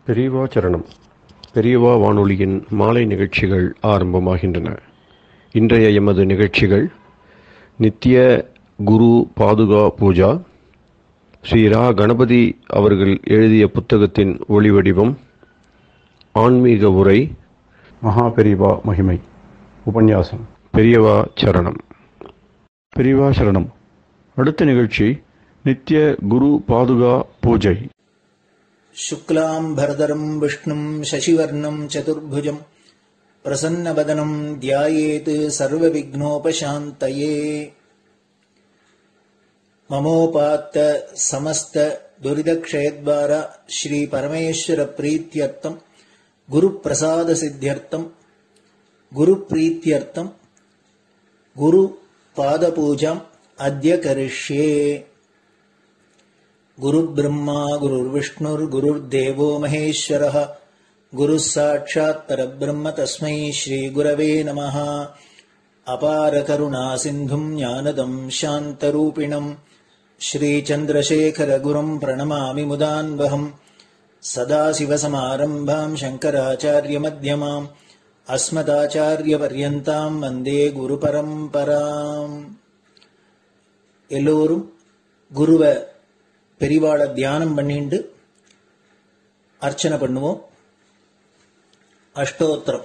பெரியவா சரணம். பெரியவா வானொலியின் மாலை நிகழ்ச்சிகள் ஆரம்பமாகின்றன. இன்றைய எமது நிகழ்ச்சிகள் நித்திய குரு பாதுகா பூஜா, ஸ்ரீ ரா கணபதி அவர்கள் எழுதிய புத்தகத்தின் ஒளிவடிவம், ஆன்மீக உரை, மகா பெரியவா மகிமை, உபன்யாசம். பெரியவா சரணம். பெரியவா சரணம். அடுத்த நிகழ்ச்சி நித்திய குரு பாதுகா பூஜை. शुक्लाम्भरधरं विष्णुं शशिवर्णं चतुर्भुजं प्रसन्नवदनं ध्यायेत् सर्वविघ्नोपशान्तये। ममोपात्त समस्त दुरितक्षयद्वार श्री परमेश्वर प्रीत्यर्थं गुरुप्रसाद सिद्ध्यर्थं गुरुप्रीत्यर्थं गुरुपादपूजाम् अद्य करिष्ये। गुरुर्ब्रह्मा गुरुर्विष्णुर्गुरुर्देवो महेश्वरः गुरुः साक्षात् परब्रह्म तस्मै श्रीगुरवे नमः। अपारकरुणा सिन्धुं ज्ञानदं शान्तरूपिणं श्रीचन्द्रशेखरगुरुं प्रणमामि मुदान्वहम्। सदाशिवसमारम्भां शङ्कराचार्यमध्यमाम् अस्मदाचार्यपर्यन्तां वन्दे गुरुपरम्पराम्. எல்லோரும் குருவ பெரிவாள தியானம் பண்ணிண்டு அர்ச்சனை பண்ணுவோம். அஷ்டோத்திரம்.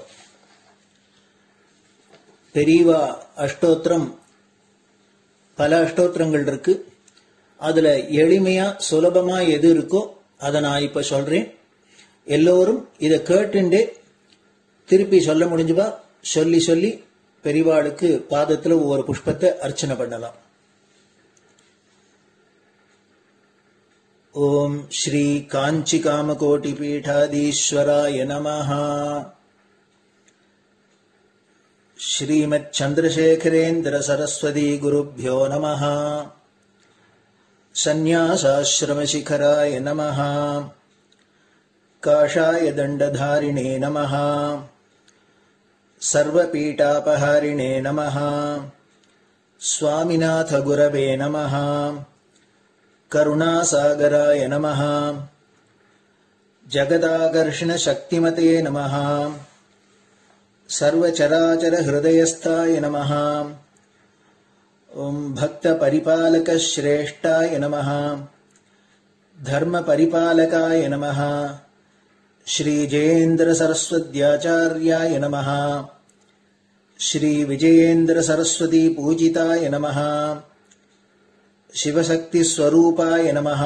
பெரியவா அஷ்டோத்திரம் பல அஷ்டோத்திரங்கள் இருக்கு. அதுல எளிமையா சுலபமா எது இருக்கோ அதை நான் இப்ப சொல்றேன். எல்லோரும் இதை கேட்டுண்டே திருப்பி சொல்ல முடிஞ்சுபா சொல்லி சொல்லி பெரிவாளுக்கு பாதத்துல ஒவ்வொரு புஷ்பத்தை அர்ச்சனை பண்ணலாம். ओम श्री कांची कामकोटि पीठाधीश्वराय नमः। श्रीमत् चंद्रशेखरेन्द्र सरस्वती गुरुभ्यो नमः। संन्यासाश्रम शिखराय नमः। काषाय दंडधारिणे नमः। सर्वपीठापहारिणे नमः। स्वामिनाथ गुरवे नमः। करुणासागराय नमः। जगदाकर्षण शक्तिमते नमः। सर्वचराचर हृदयस्थाय नमः। ओम भक्त परिपालक श्रेष्ठाय नमः। धर्म परिपालकाय नमः। श्री जयेन्द्र सरस्वत्याचार्याय नमः। श्री विजयेन्द्र सरस्वती पूजिताय नमः। शिवशक्ति स्वरूपाय नमः।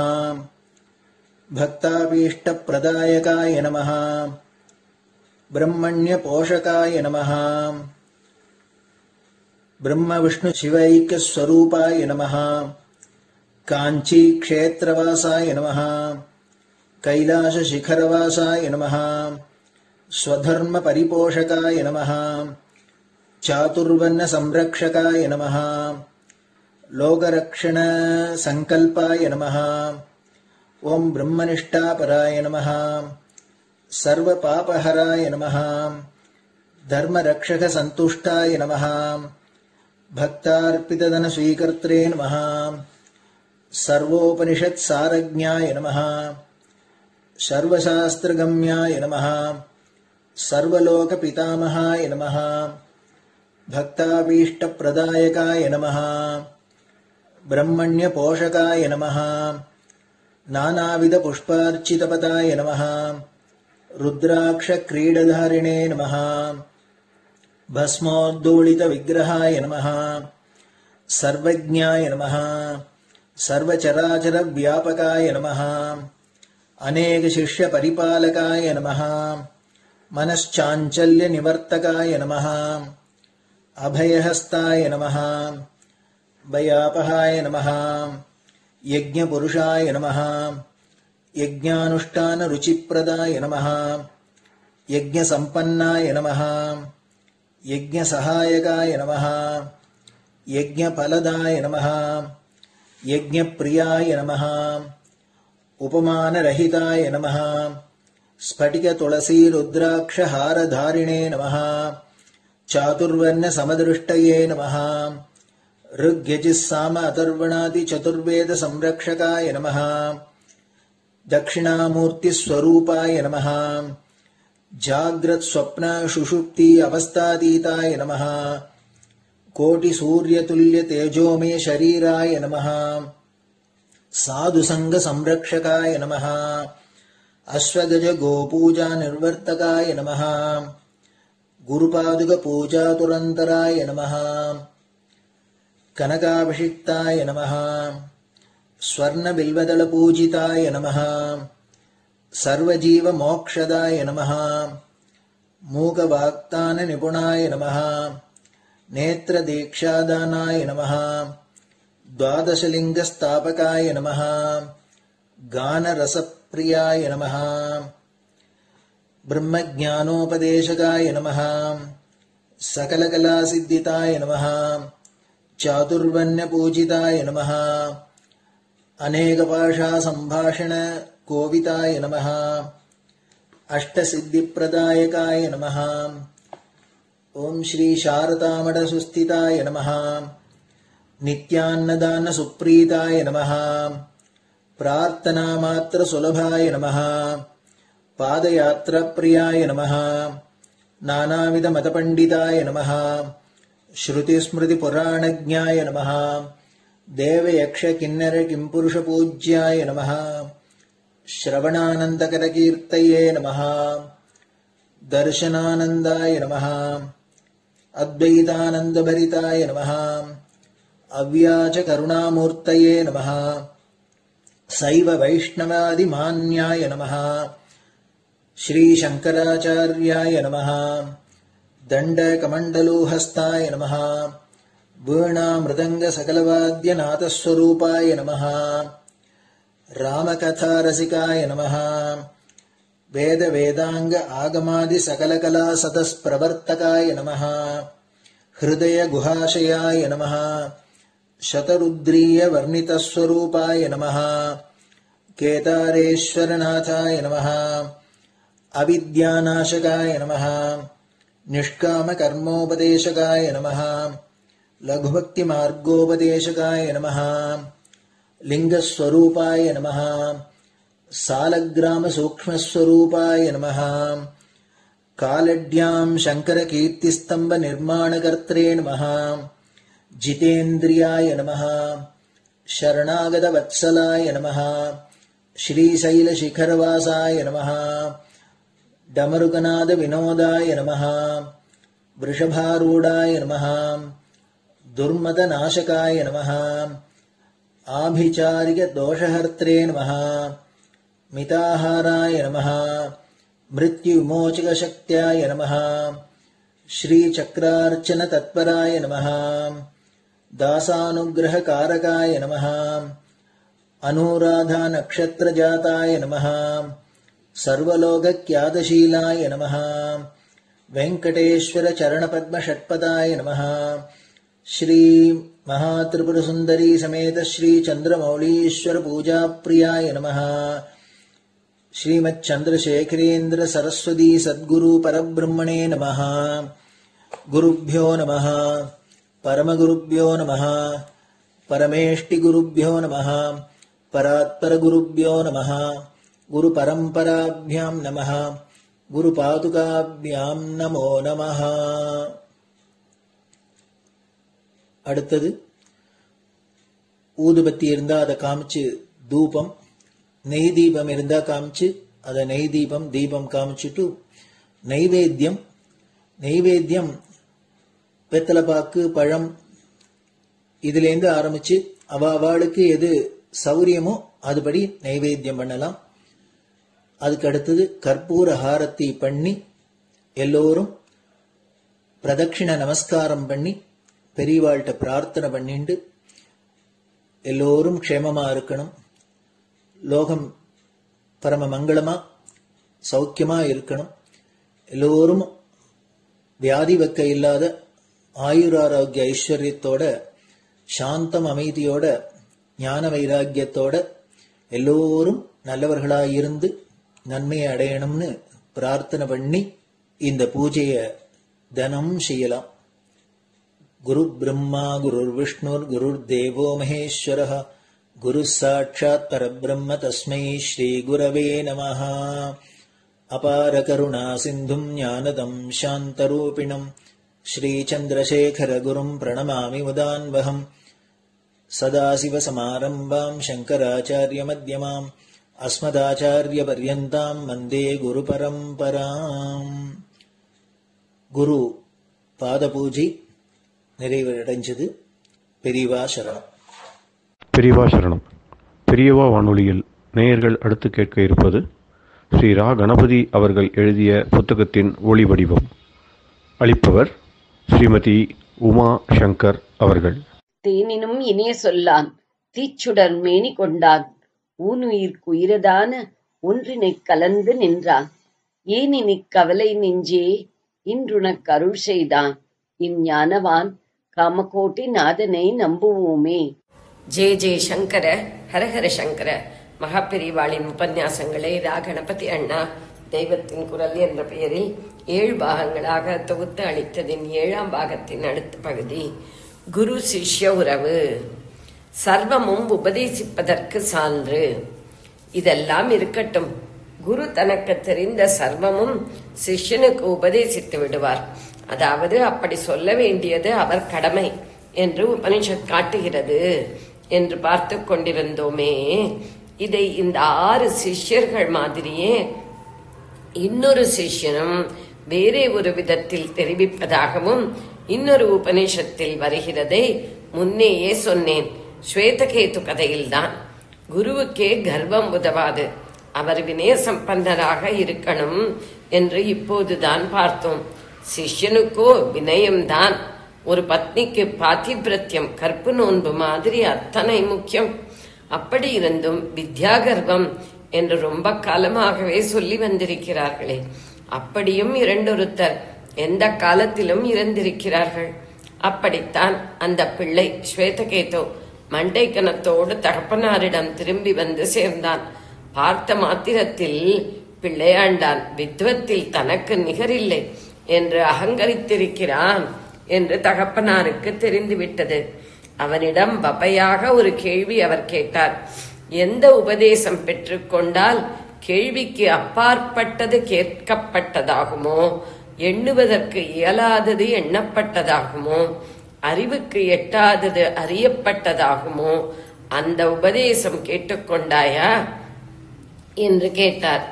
भक्ताभीष्ट प्रदायकाय नमः। ब्रह्मण्य पोषकाय नमः। ब्रह्म विष्णु शिवैक्य स्वरूपाय नमः। कांची क्षेत्रवासाय नमः। कैलाश शिखरवासाय नमः। स्वधर्म परिपोषकाय नमः। चातुर्वर्ण संरक्षकाय नमः। लोकरक्षण संकल्पाय नमः। ओम ब्रह्मनिष्ठापराय नमः। सर्वपापहराय नमः। धर्मरक्षक संतुष्टाय नमः। भक्तार्पितधन स्वीकर्त्रे नमः। सर्वोपनिषत् सारज्ञाय नमः। सर्वशास्त्रगम्याय नमः। सर्वलोक पितामहाय नमः। भक्ताभीष्ट प्रदायकाय नमः। ब्रह्मण्य पोषकाय नमः। नानाविध पुष्पार्चितपदाय नमः। रुद्राक्ष क्रीडधारिणे नमः। भस्मोद्दोलित विग्रहाय नमः। सर्वज्ञाय नमः। सर्वचराचर व्यापकाय नमः। अनेक शिष्य परिपालकाय नमः। मनश्चाञ्चल्य निवर्तकाय नमः। अभयहस्ताय नमः। भयापहाय नमः। यज्ञपुरुषाय नमः। यज्ञानुष्ठान रुचिप्रदाय नमः। यज्ञसम्पन्नाय नमः। यज्ञसहायकाय नमः। यज्ञफलदाय नमः। यज्ञप्रियाय नमः। उपमानरहिताय नमः। स्फटिक तुलसी रुद्राक्ष हारधारिणे नमः। चातुर्वर्ण समदृष्टये नमः। ऋग्यजुस्साम अथर्वणादि चतुर्वेद संरक्षकाय नमः। தட்சிணாமூர்த்தி ஸ்வரூபாய நமஹ ஜாக்ரத் ஸ்வப்ன சுஷுப்தி அவஸ்தாதீதாய நமஹ கோடி சூரிய துல்லிய தேஜோமே ஷரீராய நமஹ சாது சங்க சம்ரக்ஷகாய நமஹ அஸ்வகஜ கோபூஜா நிர்வர்த்தகாய நமஹ குருபாதுக பூஜா துரந்தராய நமஹ கனகாபிஷிக்தாய நமஹ ஸ்வர்ண பில்வதள பூஜிதாய நமஹ சர்வஜீவ மோக்ஷதாய நமஹ மூகவாக்தான நிபுணாய நமஹ நேத்ர தீக்ஷாதானாய நமஹ द्वादशलिंग स्थापकाय नमः गान रसप्रियाय नमः ब्रह्मज्ञानोपदेशकाय नमः सकलकलासिद्धिताय नमः चातुर्वण्यपूजिताय नमः अनेकभाषा संभाषण कोविताय नमः अष्टसिद्धिप्रदायकाय नमः ओम श्री शारदामठ सुस्थिताय नमः नित्यान्नदान सुप्रीताय नमः प्रार्थना मात्र सुलभाय नमः पादयात्रा प्रियाय नमः नानाविध मतपंडिताय नमः श्रुति स्मृति पुराणज्ञाय नमः देव यक्ष किन्नर किंपुरुष पूज्याय नमः श्रवणानंदकर कीर्तये नमः दर्शनानंदाय नमः अद्वैतानंद भरिताय नमः अव्याच करुणामूर्तये नमः शैव वैष्णवादि मान्याय नमः श्री शंकराचार्याय नमः दंड कमंडलूहस्ताय नमः वीणा मृदंग सकलवाद्य नाथस्वरूपाय नमः रामकथा रसिकाय नमः वेद वेदांग आगमादि सकलकला सतस्प्रवर्तकाय नमः हृदय गुहाशयाय नमः शतरुद्रीय वर्णितस्वरूपाय नमः केदारेश्वरनाथाय नमः अविद्यानाशकाय नमः निष्कामकर्मोपदेशकाय नमः लघुभक्तिमार्गोपदेशकाय नमः लिंगस्वरूपाय नमः सालग्रामसूक्ष्मस्वरूपाय नमः कालड्यां शंकरकीर्तिस्तंभ निर्माणकर्त्रे नमः जितेन्द्रियाय नमः शरणागतवत्सलाय नमः श्रीशैलशिखरवासाय नमः डमरुकनाद विनोदाय नमः वृषभारूढाय नमः दुर्मदनाशकाय नमः आभिचारिक दोषहर्त्रे नमः मिताहाराय नमः मृत्युविमोचकशक्त्याय नमः श्रीचक्रार्चन तत्पराय नमः दासानुग्रहकारकाय नमः अनुराधा नक्षत्रजाताय नमः सर्वलोकख्यातशीलाय नमः वेंकटेश्वर चरणपद्म षट्पदाय नमः श्री महात्रिपुरसुंदरी समेत श्री चंद्रमौलीश्वर पूजा प्रियाय नमः श्रीमच्चंद्रशेखरेन्द्र सरस्वती सद्गुरु परब्रह्मणे नमः गुरुभ्यो नमः परमगुरुभ्यो नमः परमेष्टिगुरुभ्यो नमः परात्परगुरुभ्यो नमः गुरुपरम्पराभ्यां नमः गुरुपादुकाभ्यां नमो नमः அடுத்தது ஊதுபத்தி இருந்தா அதை காமிச்சு தூபம், நெய் தீபம் இருந்தா காமிச்சு அதை நெய் தீபம் தீபம் காமிச்சுட்டு நெய்வேத்தியம் வெத்தலைப்பாக்கு பழம் இதுலேருந்து ஆரம்பிச்சு அவளுக்கு எது சௌரியமோ அதுபடி நைவேத்தியம் பண்ணலாம். அதுக்கு அடுத்தது கற்பூர ஹாரத்தி பண்ணி எல்லோரும் பிரதட்சிண நமஸ்காரம் பண்ணி பெரியவாள்கிட்ட பிரார்த்தனை பண்ணிண்டு எல்லோரும் க்ஷேமமா இருக்கணும், லோகம் பரம மங்களமா சௌக்கியமா இருக்கணும், எல்லோரும் வியாதி வெக்க இல்லாத ஆயுராரோக்கிய ஐஸ்வர்யத்தோட சாந்தம் அமைதியோட ஞான வைராக்கியத்தோட எல்லோரும் நல்லவர்களாயிருந்து நன்மையை அடையணும்னு பிரார்த்தனை பண்ணி இந்த பூஜையை தினம் செய்யலாம். குரு பிரம்மா குரு விஷ்ணுர் குரு தேவோ மகேஸ்வரः குருः சாட்சாத் பரபிரம்ம தஸ்மை ஸ்ரீ குரவே நமः. அபார கருணா சிந்தும் ஞானதம் சாந்தரூபிணம் ஸ்ரீசந்திரசேகர குரும் பிரணமாமி முதான்வகம். சதாசிவசமாரம்பாம் சங்கராச்சார்ய மத்யமாம் அஸ்மதாச்சார்ய பர்யந்தாம் வந்தே குரு பரம்பராம். குரு பாத பூஜை நிறைவடைஞ்சது. பெரியவா சரணம். பெரியவா சரணம். பெரியவா வானொலியில் நேயர்கள் அடுத்து கேட்க இருப்பது ஸ்ரீ ரா கணபதி அவர்கள் எழுதிய புத்தகத்தின் ஒளி வடிவம். அளிப்பவர் ஸ்ரீமதி உமா சங்கர் அவர்கள். தேனினும் இனிய சொல்லான் தீச்சுடர் மேனி கொண்டான் ஊனுயிர்க்குயிரதான ஒன்றினைக் கலந்து நின்றான் ஏனினிக் கவலை நெஞ்சே இன்றுனக் அருள் செய்தான் இஞ்ஞானவான் காமகோட்டி நாதனை நம்புவோமே. ஜெய ஜெய சங்கர, ஹரஹர சங்கர. மகாபெரிவாளின் உபன்யாசங்களை ரா கணபதி அண்ணா தெய்வத்தின் குரல் என்ற பெயரில் 7 பாகங்களாக தொகுத்து அளித்ததின் 7ஆம் பாகத்தின் அடுத்த பகுதி குரு சிஷ்ய உறவு. சர்வமும் உபதேசிப்பதற்கு சான்று. இதெல்லாம் இருக்கட்டும், குரு தனக்கு தெரிந்த சர்வமும் சிஷ்யனுக்கு உபதேசித்து விடுவார். அதாவது அப்படி சொல்ல வேண்டியது அவர் கடமை என்று உபனிஷத் காட்டுகிறது என்று பார்த்து கொண்டிருந்தோமே. இதை இந்த 6 சிஷ்யர்கள் மாதிரியே இன்னொரு சிஷ்யனும் வேறே ஒரு விதத்தில் தெரிவிப்பதாகவும் இன்னொரு உபநிஷத்தில் வருகிறதை முன்னேயே சொன்னேன். ஸ்வேதகேது கதையில்தான். குருவுக்கே கர்வம் உதவாது, அவர் வினய சம்பன்னராக இருக்கணும் என்று இப்போதுதான் பார்த்தோம். சிஷ்யனுக்கோ வினயம்தான். ஒரு பத்னிக்கு பாதிபிரத்தியம், கற்பு நோன்பு மாதிரி அத்தனை முக்கியம். அப்படி இருந்தும் வித்யாகர்வம் என்று ரொம்ப காலமாகவே சொல்லி வந்திருக்கிறார்களே, அப்படியும் இரண்டொருத்தர் எந்த காலத்திலும் இருந்திருக்கிறார்கள். அப்படித்தான் அந்த பிள்ளை ஸ்வேதகேதோ மண்டைக்கணத்தோடு தகப்பனாரிடம் திரும்பி வந்து சேர்ந்தான். பார்த்த மாத்திரத்தில் பிள்ளையாண்டான். வித்வத்தில் தனக்கு நிகரில்லை என்று அகங்கரித்திருக்கிறான் என்று தகப்பனாருக்கு தெரிந்துவிட்டது. அவனிடம் பபையாக ஒரு கேள்வி அவர் கேட்டார். எந்த உபதேசம் பெற்றுக்கொண்டால் கேள்விக்கு அப்பாற்பட்டது கேட்கப்பட்டதாகுமோ, எண்ணுவதற்கு இயலாதது எண்ணப்பட்டதாகுமோ, அறிவுக்கு எட்டாதது அறியப்பட்டதாகுமோ, அந்த உபதேசம் கேட்டுக்கொண்டாயா என்று கேட்டார்.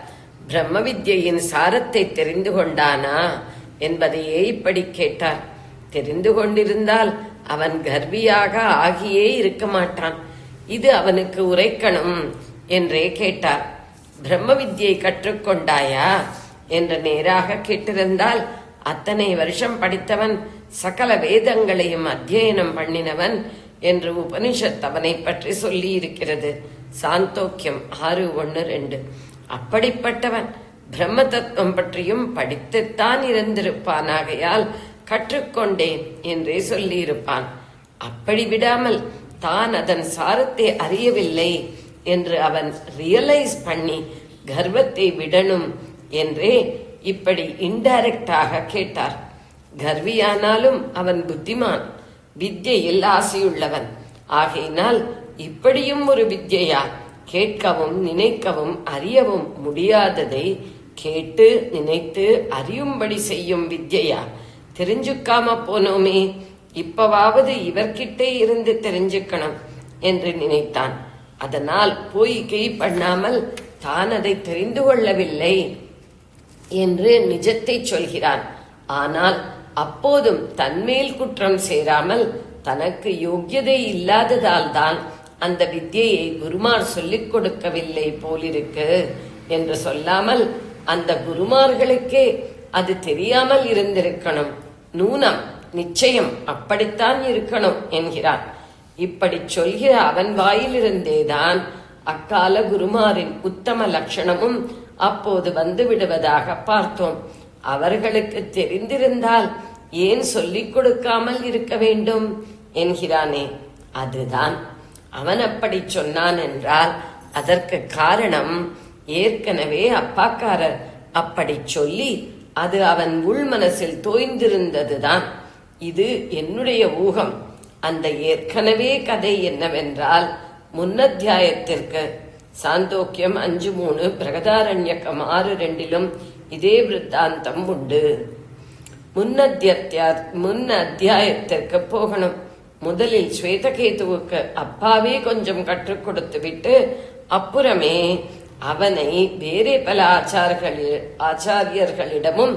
பிரம்ம வித்யின் சாரத்தை தெரிந்து கொண்டானா என்பதையே இப்படி கேட்டார். தெரிந்து கொண்டிருந்தால் அவன் கர்வியாக ஆகியே இருக்க மாட்டான். இது அவனுக்கு உரைக்கணும் என்றே கேட்டார். பிரம்ம வித்யை கற்றுக்கொண்டாயா என்று நேராக கேட்டிருந்தால், அத்தனை வருஷம் படித்தவன், சகல வேதங்களையும் அத்தியனம் பண்ணினவன் என்று உபனிஷத் அவனை பற்றி சொல்லி இருக்கிறது. சாந்தோக்கியம் 6:1-2. அப்படிப்பட்டவன் பிரம்ம தத்துவம் பற்றியும் படித்துத்தான் இருந்திருப்பானாகையால் கற்றுக்கொண்டேன் என்றே சொல்லியிருப்பான். அப்படி விடாமல் தான் அதன் சாரத்தை அறியவில்லை என்று அவன் ரியலைஸ் பண்ணி கர்வத்தை விடணும் என்றே இப்படி இன்டைரக்டாக கேட்டார். கர்வியானாலும் அவன் புத்திமான், வித்யையில் ஆசையுள்ளவன். ஆகையினால் இப்படியும் ஒரு வித்யா, கேட்கவும் நினைக்கவும் அறியவும் முடியாததை கேட்டு நினைத்து அறியும்படி செய்யும் வித்யா, தெரிஞ்சுக்காம போனோமே, இப்பவாவது இவர்கிட்டே இருந்து தெரிஞ்சுக்கணும் என்று நினைத்தான். அதனால் போய் கை பண்ணாமல் தான் அதை தெரிந்து கொள்ளவில்லை என்று நிஜத்தை சொல்கிறான். ஆனால் அப்போதும் தன்மேல் குற்றம் சேராமல் தனக்கு யோக்கியதை இல்லாததால் தான் அந்த வித்யையை குருமார் சொல்லிக் கொடுக்கவில்லை போலிருக்கு என்று சொல்லாமல், அந்த குருமார்களுக்கே அது தெரியாமல் இருந்திருக்கணும், நூனம் நிச்சயம் அப்படித்தான் இருக்கணும் என்கிறான். இப்படி சொல்கிற அவன் வாயிலிருந்தேதான் அக்கால குருமாரின் உத்தம லட்சணமும் அப்போது வந்து விடுவதாக பார்த்தோம். அவர்களுக்கு தெரிந்திருந்தால் ஏன் சொல்லிக் கொடுக்காமல் இருக்க வேண்டும் என்கிறானே, அதுதான். அவன் அப்படி சொன்னான் என்றால் அதற்கு காரணம் ஏற்கனவே அப்பாக்காரர் அப்படி சொல்லி அது அவன் உள் மனசில் தோய்ந்திருந்ததுதான். இது என்னுடைய ஊகம். அந்த ஏற்கனவே கதை என்னவென்றால், முன்னத்தியாயத்திற்கு சாந்தோக்கியம் 5:3, பிரகதாரண்யக்கம் 6:2 இதே விருத்தாந்தம் உண்டு. முன் அத்தியாயத்திற்கு போகணும். முதலில் ஸ்வேதகேதுவுக்கு அப்பாவே கொஞ்சம் கற்றுக் கொடுத்து விட்டு அப்புறமே அவனை வேறே பல ஆச்சாரியர்களிடமும்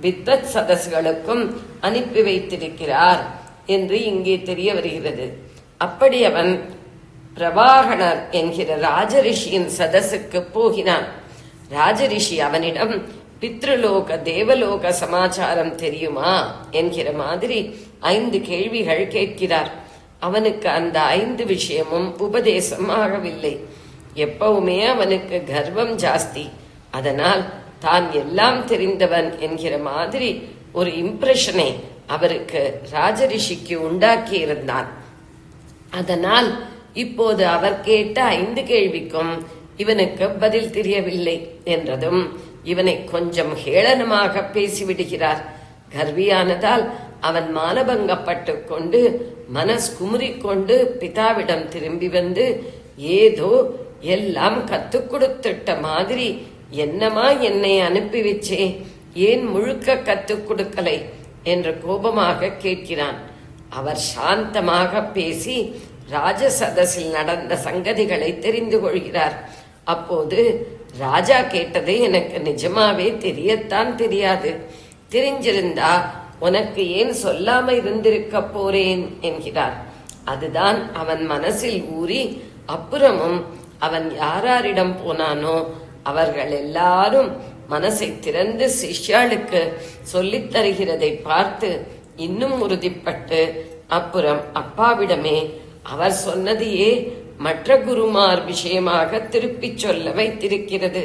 வித்வத் சதஸ்களுக்கும் அனுப்பி வைத்திருக்கிறார் என்று இங்கே தெரிய வருகிறது. அப்படி அவன் பிரவாகணர் என்கிற ராஜரிஷியின் சதஸுக்கு போகிறான். ராஜரிஷி அவனிடம் பித்ருலோக தேவலோக சமாச்சாரம் தெரியுமா என்கிற மாதிரி 5 கேள்விகள் கேட்கிறார். அவனுக்கு அந்த 5 விஷயமும் உபதேசம் ஆகவில்லை. எப்பவுமே அவனுக்கு கர்வம் ஜாஸ்தி. அதனால் தான் எல்லாம் தெரிந்தவன் என்கிற மாதிரி ஒரு இம்ப்ரெஷனை அவருக்கு ராஜரிஷிக்கு உண்டாக்கி இருந்தான். அதனால் இப்போது அவர் கேட்ட 5 கேள்விக்கும் இவனுக்கு பதில் தெரியவில்லை என்றதும் இவனை கொஞ்சம் ஹேளனமாக பேசிவிடுகிறார். கர்வியானதால் அவன் மானபங்கப்பட்டு கொண்டு மனஸ் குமுறிக்கொண்டு பிதாவிடம் திரும்பி வந்து ஏதோ எல்லாம் கத்துக் கொடுத்துட்ட மாதிரி என்னமா என்னை அனுப்பி வச்சே, ஏன் முழுக்க கத்துக் கொடுக்கலை என்று கோபமாக கேட்கிறான். அவர் சாந்தமாக பேசி ராஜசதஸில் நடந்த சங்கதிகளை தெரிந்து கொள்கிறார். அப்போது ராஜா கேட்டது எனக்கு நிஜமாவே தெரியத்தான் தெரியாது. தெரிஞ்சிருந்தா உனக்கு ஏன் சொல்லாம இருந்திருக்க போறேன் என்கிறார். அதுதான் அவன் மனசில் ஊறி அப்புறமும் அவன் யாரிடம் போனானோ அவர்கள் எல்லாரும் மனசை திறந்து சிஷ்யாளுக்கு சொல்லித் தருகிறதை பார்த்து இன்னும் உறுதிப்பட்டு அப்புறம் அப்பாவிடமே அவர் சொன்னதையே மற்ற குருமார் விஷயமாக திருப்பிச் சொல்ல வைத்திருக்கிறது.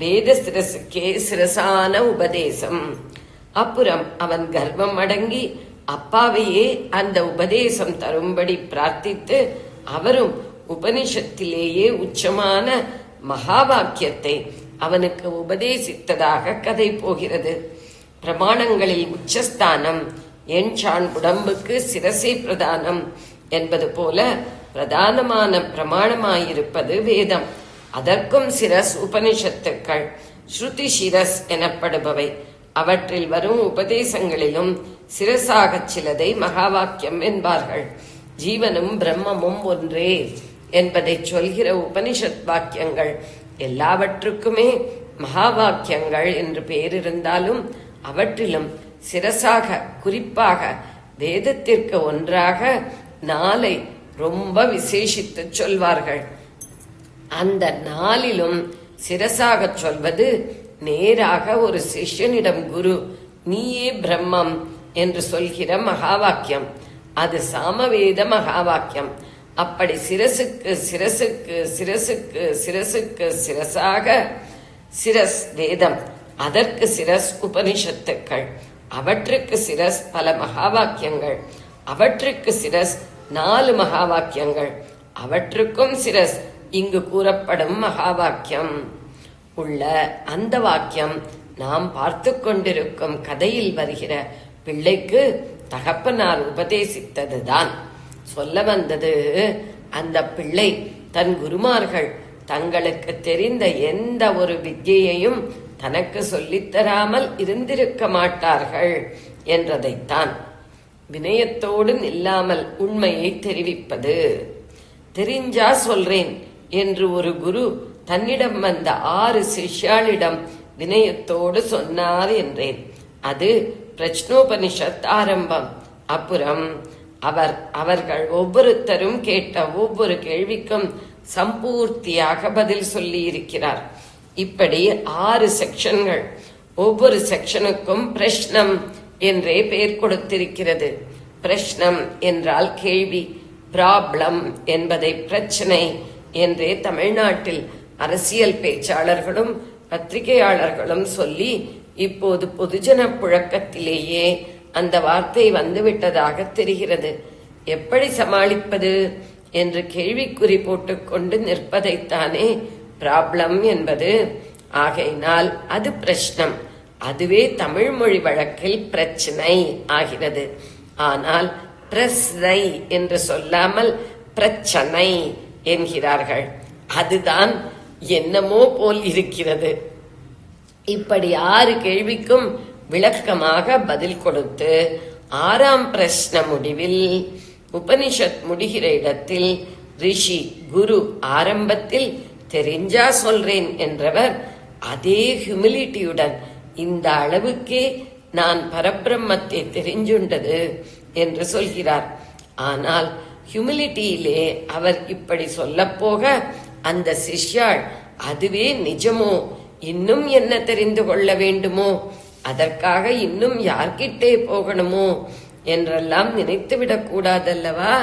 வேத சிரசுக்கே சிரசான உபதேசம். அப்புறம் அவன் கர்வம் அடங்கி அப்பாவையே அந்த உபதேசம் தரும்படி பிரார்த்தித்து அவரும் உபனிஷத்திலேயே உச்சமான மகா வாக்கியத்தை அவனுக்கு உபதேசித்ததாக கதை போகிறது. பிரமாணங்களில் உச்சஸ்தானம் எண்சான் உடம்புக்கு சிரசே பிரதானம் என்பது போல பிரதானமான பிரமாணமாயிருப்பது வேதம். அதற்கும் சிரஸ் உபனிஷத்துக்கள் ஸ்ருதி சிரஸ் எனப்படுபவை. அவற்றில் வரும் உபதேசங்களிலும் சிரசாக சிலதை மகா வாக்கியம் என்பார்கள். ஜீவனும் பிரம்மமும் ஒன்றே என்பதை சொல்கிற உபனிஷத் வாக்கியங்கள் எல்லாவற்றுக்குமே மகா வாக்கியங்கள் என்று பெயரிருந்தாலும் அவற்றிலும் சிரசாக குறிப்பாக வேதத்திற்கு ஒன்றாக 4 ரொம்ப விசேஷித்து சொல்வார்கள். அந்த 4லும் சிரசாக சொல்வது நேராக ஒரு சிஷ்யனிடம் குரு நீயே பிரம்மம் என்று சொல்கிற மகா வாக்கியம். அது சாமவேத மகா வாக்கியம். அப்படி சிரசுக்கு சிரசுக்கு சிரசுக்கு சிரசுக்கு சிரசாக சிரஸ் வேதம், அதற்கு சிரஸ் உபனிஷத்துக்கள், அவற்றுக்கு சிரஸ் பல மகா வாக்கியங்கள், அவற்றுக்கு சிரஸ் 4 மகா வாக்கியங்கள், அவற்றுக்கும் சிரஸ் இங்கு கூறப்படும் மகா வாக்கியம் உள்ள அந்த வாக்கியம் நாம் பார்த்து கொண்டிருக்கும் கதையில் வருகிற பிள்ளைக்கு தகப்பனார் உபதேசித்ததுதான். சொல்ல வந்தது, அந்த பிள்ளை தன் குருமார்கள் தங்களுக்கு தெரிந்த எந்த ஒரு வித்தியையும் தனக்கு சொல்லித்தராமல் இருந்திருக்க மாட்டார்கள் என்றதைத்தான். வினயத்தோடு நில்லாமல் உண்மையை தெரிவிப்பது. தெரிஞ்சா சொல்றேன் என்று ஒரு குரு தன்னிடம் வந்த 6 சிஷ்யாளிடம் வினயத்தோடு சொன்னார் என்றேன். அது பிரச்னோபனிஷத் ஆரம்பம். அப்புறம் அவர்கள் ஒவ்வொருத்தரும் கேட்ட ஒவ்வொரு கேள்விக்கும் சம்பூர்த்தியாக பதில் சொல்லி இருக்கிறார். இப்படி 6 செக்ஷன்கள். ஒவ்வொரு செக்ஷனுக்கும் பிரஷ்னம் என்றே பெயர் கொடுத்திருக்கிறது. பிரஷ்னம் என்றால் கேள்வி, ப்ராப்ளம் என்பதை பிரச்சனை என்றே தமிழ்நாட்டில் அரசியல் பேச்சாளர்களும் பத்திரிகையாளர்களும் சொல்லி இப்போது பொதுஜன புழக்கத்திலேயே அந்த வார்த்தை வந்துவிட்டதாக தெரிகிறது. எப்படி சமாளிப்பது என்று கேள்விக்குறி போட்டுக்கொண்டு நிற்பதைத்தானே ப்ராப்ளம் என்பது. ஆகையினால் அது பிரஷ்னம். அதுவே தமிழ் மொழி வழக்கில் பிரச்சனை ஆகிறது. ஆனால் பிரஸ்னை என்று சொல்லாமல் பிரச்சனை என்கிறார்கள். அதுதான் என்னமோ போல் இருக்கிறது. இப்படி 6 கேள்விக்கும் விளக்கமாக பதில் கொடுத்து 6ஆம் பிரஷ்ன முடிவில் உபனிஷத் முடிகிற இடத்தில் ரிஷி குரு ஆரம்பத்தில் தெரிஞ்சா சொல்றேன் என்றவர் அதே ஹியூமிலிட்டியுடன் இந்த அளவுக்கே நான் பரபிரம்மத்தை தெரிஞ்சுண்டது என்று சொல்கிறார். ஆனால் ஹியூமிலிட்டியிலே அவர் இப்படி சொல்ல போக அந்த சிஷ்யாள் அதுவே நிஜமோ, இன்னும் என்ன தெரிந்து கொள்ள வேண்டுமோ, அதற்காக இன்னும் யார்கிட்டே போகணுமோ என்றெல்லாம் நினைத்துவிடக் கூடாதல்லவா?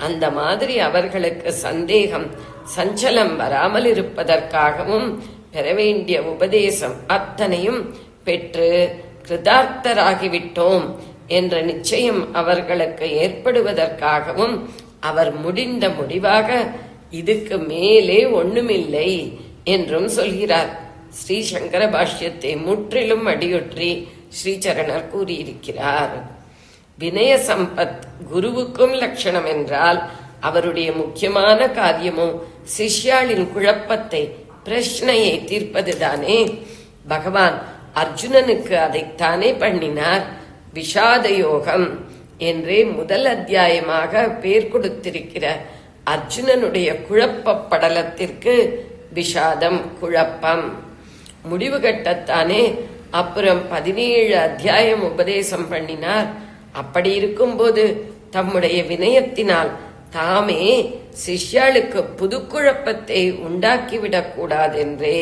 அந்த மாதிரி அவர்களுக்கு சந்தேகம் சஞ்சலம் வராமல் இருப்பதற்காகவும் பெற வேண்டிய உபதேசம் அத்தனையும் பெற்று கிருதார்த்தராகிவிட்டோம் என்ற நிச்சயம் அவர்களுக்கு ஏற்படுவதற்காகவும் அவர் முடிந்த முடிவாக இதுக்கு மேலே ஒண்ணுமில்லை என்றும் சொல்கிறார். ஸ்ரீ சங்கர பாஷ்யத்தை முற்றிலும் அடியொற்றி ஸ்ரீசரணர் கூறியிருக்கிறார். வினய சம்பத் குருவுக்கும் லட்சணம் என்றால் அவருடைய முக்கியமான காரியமோ சிஷ்யாளின் குழப்பத்தை பிரஷ்னையை தீர்ப்பதுதானே. பகவான் அர்ஜுனனுக்கு அதைத்தானே பண்ணினார். விஷாத யோகம் என்றே முதல் அத்தியாயமாக பேர் கொடுத்திருக்கிற அர்ஜுனனுடைய குழப்ப படலத்திற்கு விஷாதம், குழப்பம். முடிவு கட்டத்தானே அப்புறம் 17 அத்தியாயம் உபதேசம் பண்ணினார். அப்படி இருக்கும்போது தம்முடைய வினயத்தினால் தாமே சிஷ்யாளுக்கு புது குழப்பத்தை உண்டாக்கிவிடக் கூடாதென்றே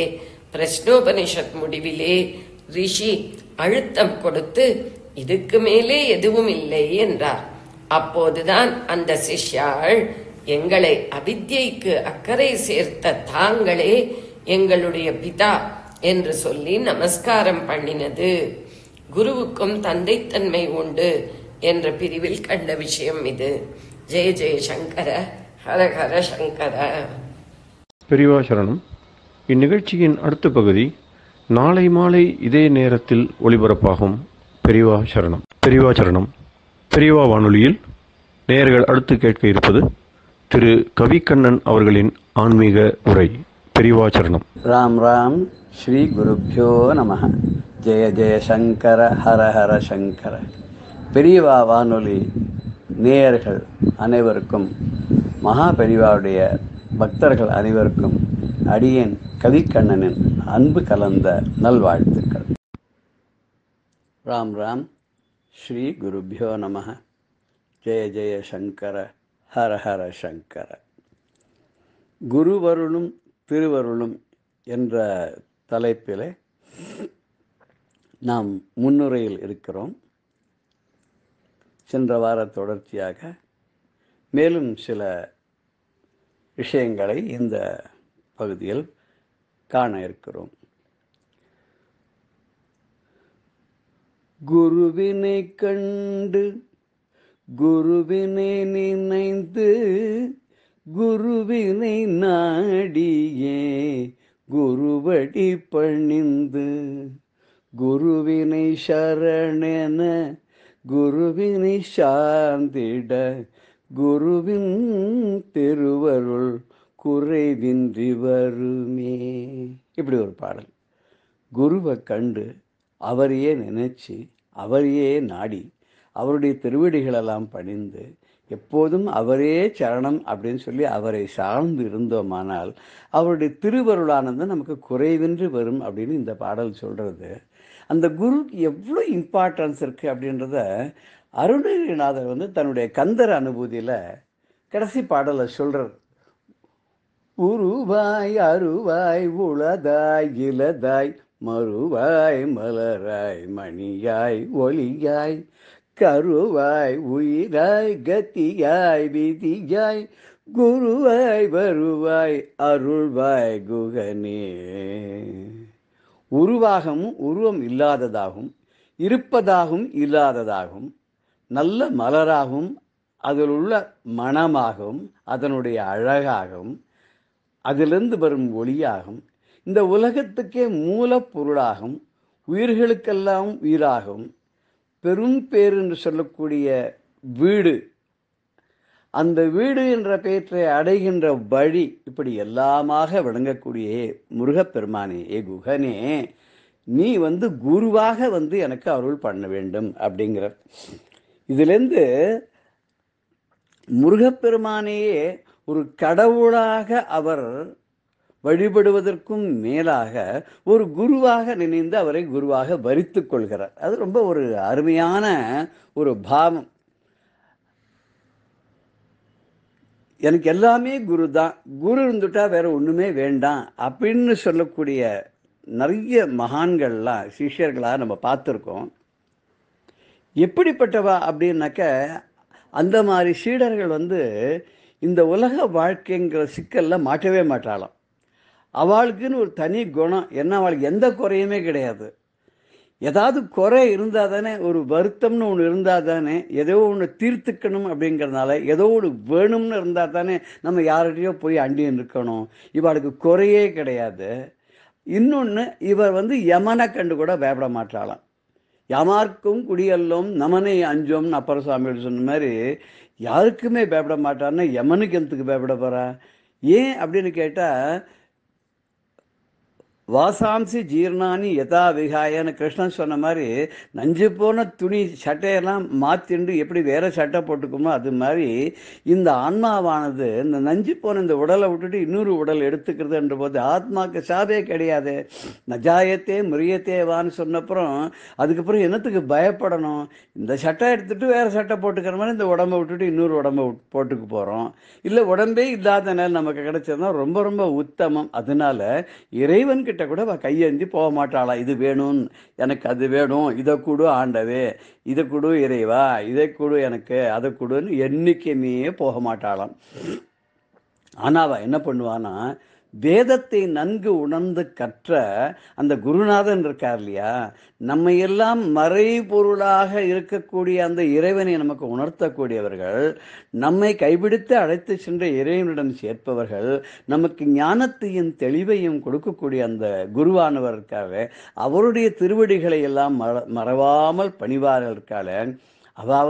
பிரஷ்னோபனிஷத் முடிவிலே ரிஷி அழுத்தம் கொடுத்து இதுக்கு மேலே எதுவும் இல்லை என்றார். அப்போதுதான் அந்த சிஷ்யாள் எங்களை அவித்யைக்கு அக்கறை சேர்த்த தாங்களே எங்களுடைய பிதா என்று சொல்லி நமஸ்காரம் பண்ணினது. குருவுக்கும் தந்தைத்தன்மை உண்டு என்ற பிரிவில் கண்ட விஷயம் இது. ஜெய ஜெய சங்கர, ஹர ஹர சங்கர. பெரியவா சரணம். இந்நிகழ்ச்சியின் அடுத்த பகுதி நாளை மாலை இதே நேரத்தில் ஒளிபரப்பாகும். பெரியவா சரணம். பெரியவா சரணம். பெரியவா வானொலியில் நேயர்கள் அடுத்து கேட்க இருப்பது திரு கவிக்கண்ணன் அவர்களின் ஆன்மீக உரை. பெரியவா சரணம். ராம் ராம். ஸ்ரீ குருப்யோ நமஹ. ஜெய ஜெய சங்கர, ஹர ஹர சங்கர. பெரியவா வானொலி நேயர்கள் அனைவருக்கும், மகா பெரியவாவுடைய பக்தர்கள் அனைவருக்கும் அடியேன் கவிக்கண்ணனின் அன்பு கலந்த நல்வாழ்த்துக்கள். ராம் ராம். ஸ்ரீ குருப்யோ நமஹ. ஜெய ஜெய சங்கர, ஹர ஹர சங்கர. குருவருளும் திருவருளும் என்ற தலைப்பிலே நாம் முன்னுரையில் இருக்கிறோம். சென்ற வார தொடர்ச்சியாக மேலும் சில விஷயங்களை இந்த பகுதியில் காண இருக்கிறோம். குருவினை கண்டு குருவினை நினைந்து குருவினை நாடியே குருவடி பணிந்து குருவினை சரணென குருவினை சார்ந்திட குருவின் திருவருள் குறைவின்றி வருமே. இப்படி ஒரு பாடல். குருவை கண்டு அவரையே நினைச்சு அவரையே நாடி அவருடைய திருவடிகளெல்லாம் பணிந்து எப்போதும் அவரே சரணம் அப்படின்னு சொல்லி அவரை சார்ந்து இருந்தோமானால் அவருடைய திருவருளானது நமக்கு குறைவின்றி வரும் அப்படின்னு இந்த பாடல் சொல்றது. அந்த குருக்கு எவ்வளோ இம்பார்ட்டன்ஸ் இருக்கு அப்படின்றத அருணகிரிநாதர் தன்னுடைய கந்தர் அனுபூதியில கடைசி பாடலை சொல்றார். உருவாய் அருவாய் உளதாய் இலதாய் மறுவாய் மலராய் மணியாய் ஒளியாய் கருவாய் உயிராய் கத்தியாய் விதியாய் குருவாய் வருவாய் அருள்வாய் குகனே. உருவாகவும் உருவம் இல்லாததாகவும் இருப்பதாகவும் இல்லாததாகவும் நல்ல மலராகவும் அதில் உள்ள மனமாகவும் அதனுடைய அழகாகவும் அதிலிருந்து வரும் ஒளியாகவும் இந்த உலகத்துக்கே மூலப்பொருளாகவும் உயிர்களுக்கெல்லாம் உயிராகவும் பெரும் பேர் என்று சொல்லக்கூடிய வீடு அந்த வீடு என்ற பெயரை அடைகின்ற வழி, இப்படி எல்லாமாக விளங்கக்கூடிய முருகப்பெருமானே, ஏ குகனே, நீ குருவாக எனக்கு அருள் பண்ண வேண்டும் அப்படிங்கிற. இதுலேருந்து முருகப்பெருமானையே ஒரு கடவுளாக அவர் வழிபடுவதற்கும் மேலாக ஒரு குருவாக நினைந்து அவரை குருவாக வரித்துக் கொள்கிறார். அது ரொம்ப ஒரு அருமையான ஒரு பாவம். எனக்கு எல்லாமே குரு தான், குரு இருந்துட்டா வேற ஒண்ணுமே வேண்டாம் அப்படின்னு சொல்லக்கூடிய நிறைய மகான்கள்லாம் சிஷ்யர்களா நம்ம பார்த்துருக்கோம். எப்படிப்பட்டவா அப்படின்னாக்க, அந்த மாதிரி சீடர்கள் இந்த உலக வாழ்க்கைங்கிற சிக்கல்ல மாட்டவே மாட்டாளாம். அவளுக்குன்னு ஒரு தனி குணம் என்ன, அவளுக்கு எந்த குறையுமே கிடையாது. ஏதாவது குறை இருந்தால் தானே, ஒரு வருத்தம்னு ஒன்று இருந்தால் தானே, ஏதோ ஒன்று தீர்த்துக்கணும் அப்படிங்கிறதுனால ஏதோ ஒன்று வேணும்னு இருந்தால் தானே நம்ம யார்கிட்டையோ போய் அண்டி இருக்கணும். இவளுக்கு குறையே கிடையாது. இன்னொன்று, இவர் யமனை கண்டு கூட பயப்பட மாட்டாளாம். யாமார்க்கும் குடியல்லோம் நமனை அஞ்சோம்னு அப்பர் சுவாமிகள் சொன்ன மாதிரி, யாருக்குமே பயப்பட மாட்டார்னா யமனுக்கு எந்தத்துக்கு பயப்பட போறா? ஏன் அப்படின்னு கேட்டால், வாசாம்சி ஜீர்ணானி யதா விகாயன்னு கிருஷ்ணன் சொன்ன மாதிரி, நஞ்சு போன துணி சட்டையெல்லாம் மாற்றிண்டு எப்படி வேற சட்டை போட்டுக்குமோ அது மாதிரி இந்த ஆன்மாவானது இந்த நஞ்சு போன இந்த உடலை விட்டுட்டு இன்னொரு உடல் எடுத்துக்கிறதுன்ற போது ஆத்மாவுக்கு சாவே கிடையாது. நஜாயத்தே முரியத்தேவான்னு சொன்னப்புறம் அதுக்கப்புறம் என்னத்துக்கு பயப்படணும்? இந்த சட்டை எடுத்துட்டு வேற சட்டை போட்டுக்கிற மாதிரி இந்த உடம்பை விட்டுட்டு இன்னொரு உடம்பை போட்டுக்கு போகிறோம். இல்லை, உடம்பே இல்லாத நேரம் நமக்கு கிடைச்சதுன்னா ரொம்ப ரொம்ப உத்தமம். அதனால இறைவன் கிட்ட கூட கையேந்தி போக மாட்டாளா, இது வேணும் எனக்கு, அது வேணும், இதை கொடு ஆண்டவே, இதை கொடு இறைவா, இதை கொடு எனக்கு, அதை கொடுன்னு என்னைக்குமே போக மாட்டாளாம். ஆனா அவ என்ன பண்ணுவானா, வேதத்தை நன்கு உணர்ந்து கற்ற அந்த குருநாதன் இருக்கார் இல்லையா, நம்ம எல்லாம் மறைபொருளாக இருக்கக்கூடிய அந்த இறைவனை நமக்கு உணர்த்தக்கூடியவர்கள், நம்மை கைபிடித்து அழைத்து சென்ற இறைவனிடம் சேர்ப்பவர்கள், நமக்கு ஞானத்தையும் தெளிவையும் கொடுக்கக்கூடிய அந்த குருவானவர் இருக்காக, அவருடைய திருவடிகளை எல்லாம் மறவாமல் பணிவார்கள் இருக்கால, அவ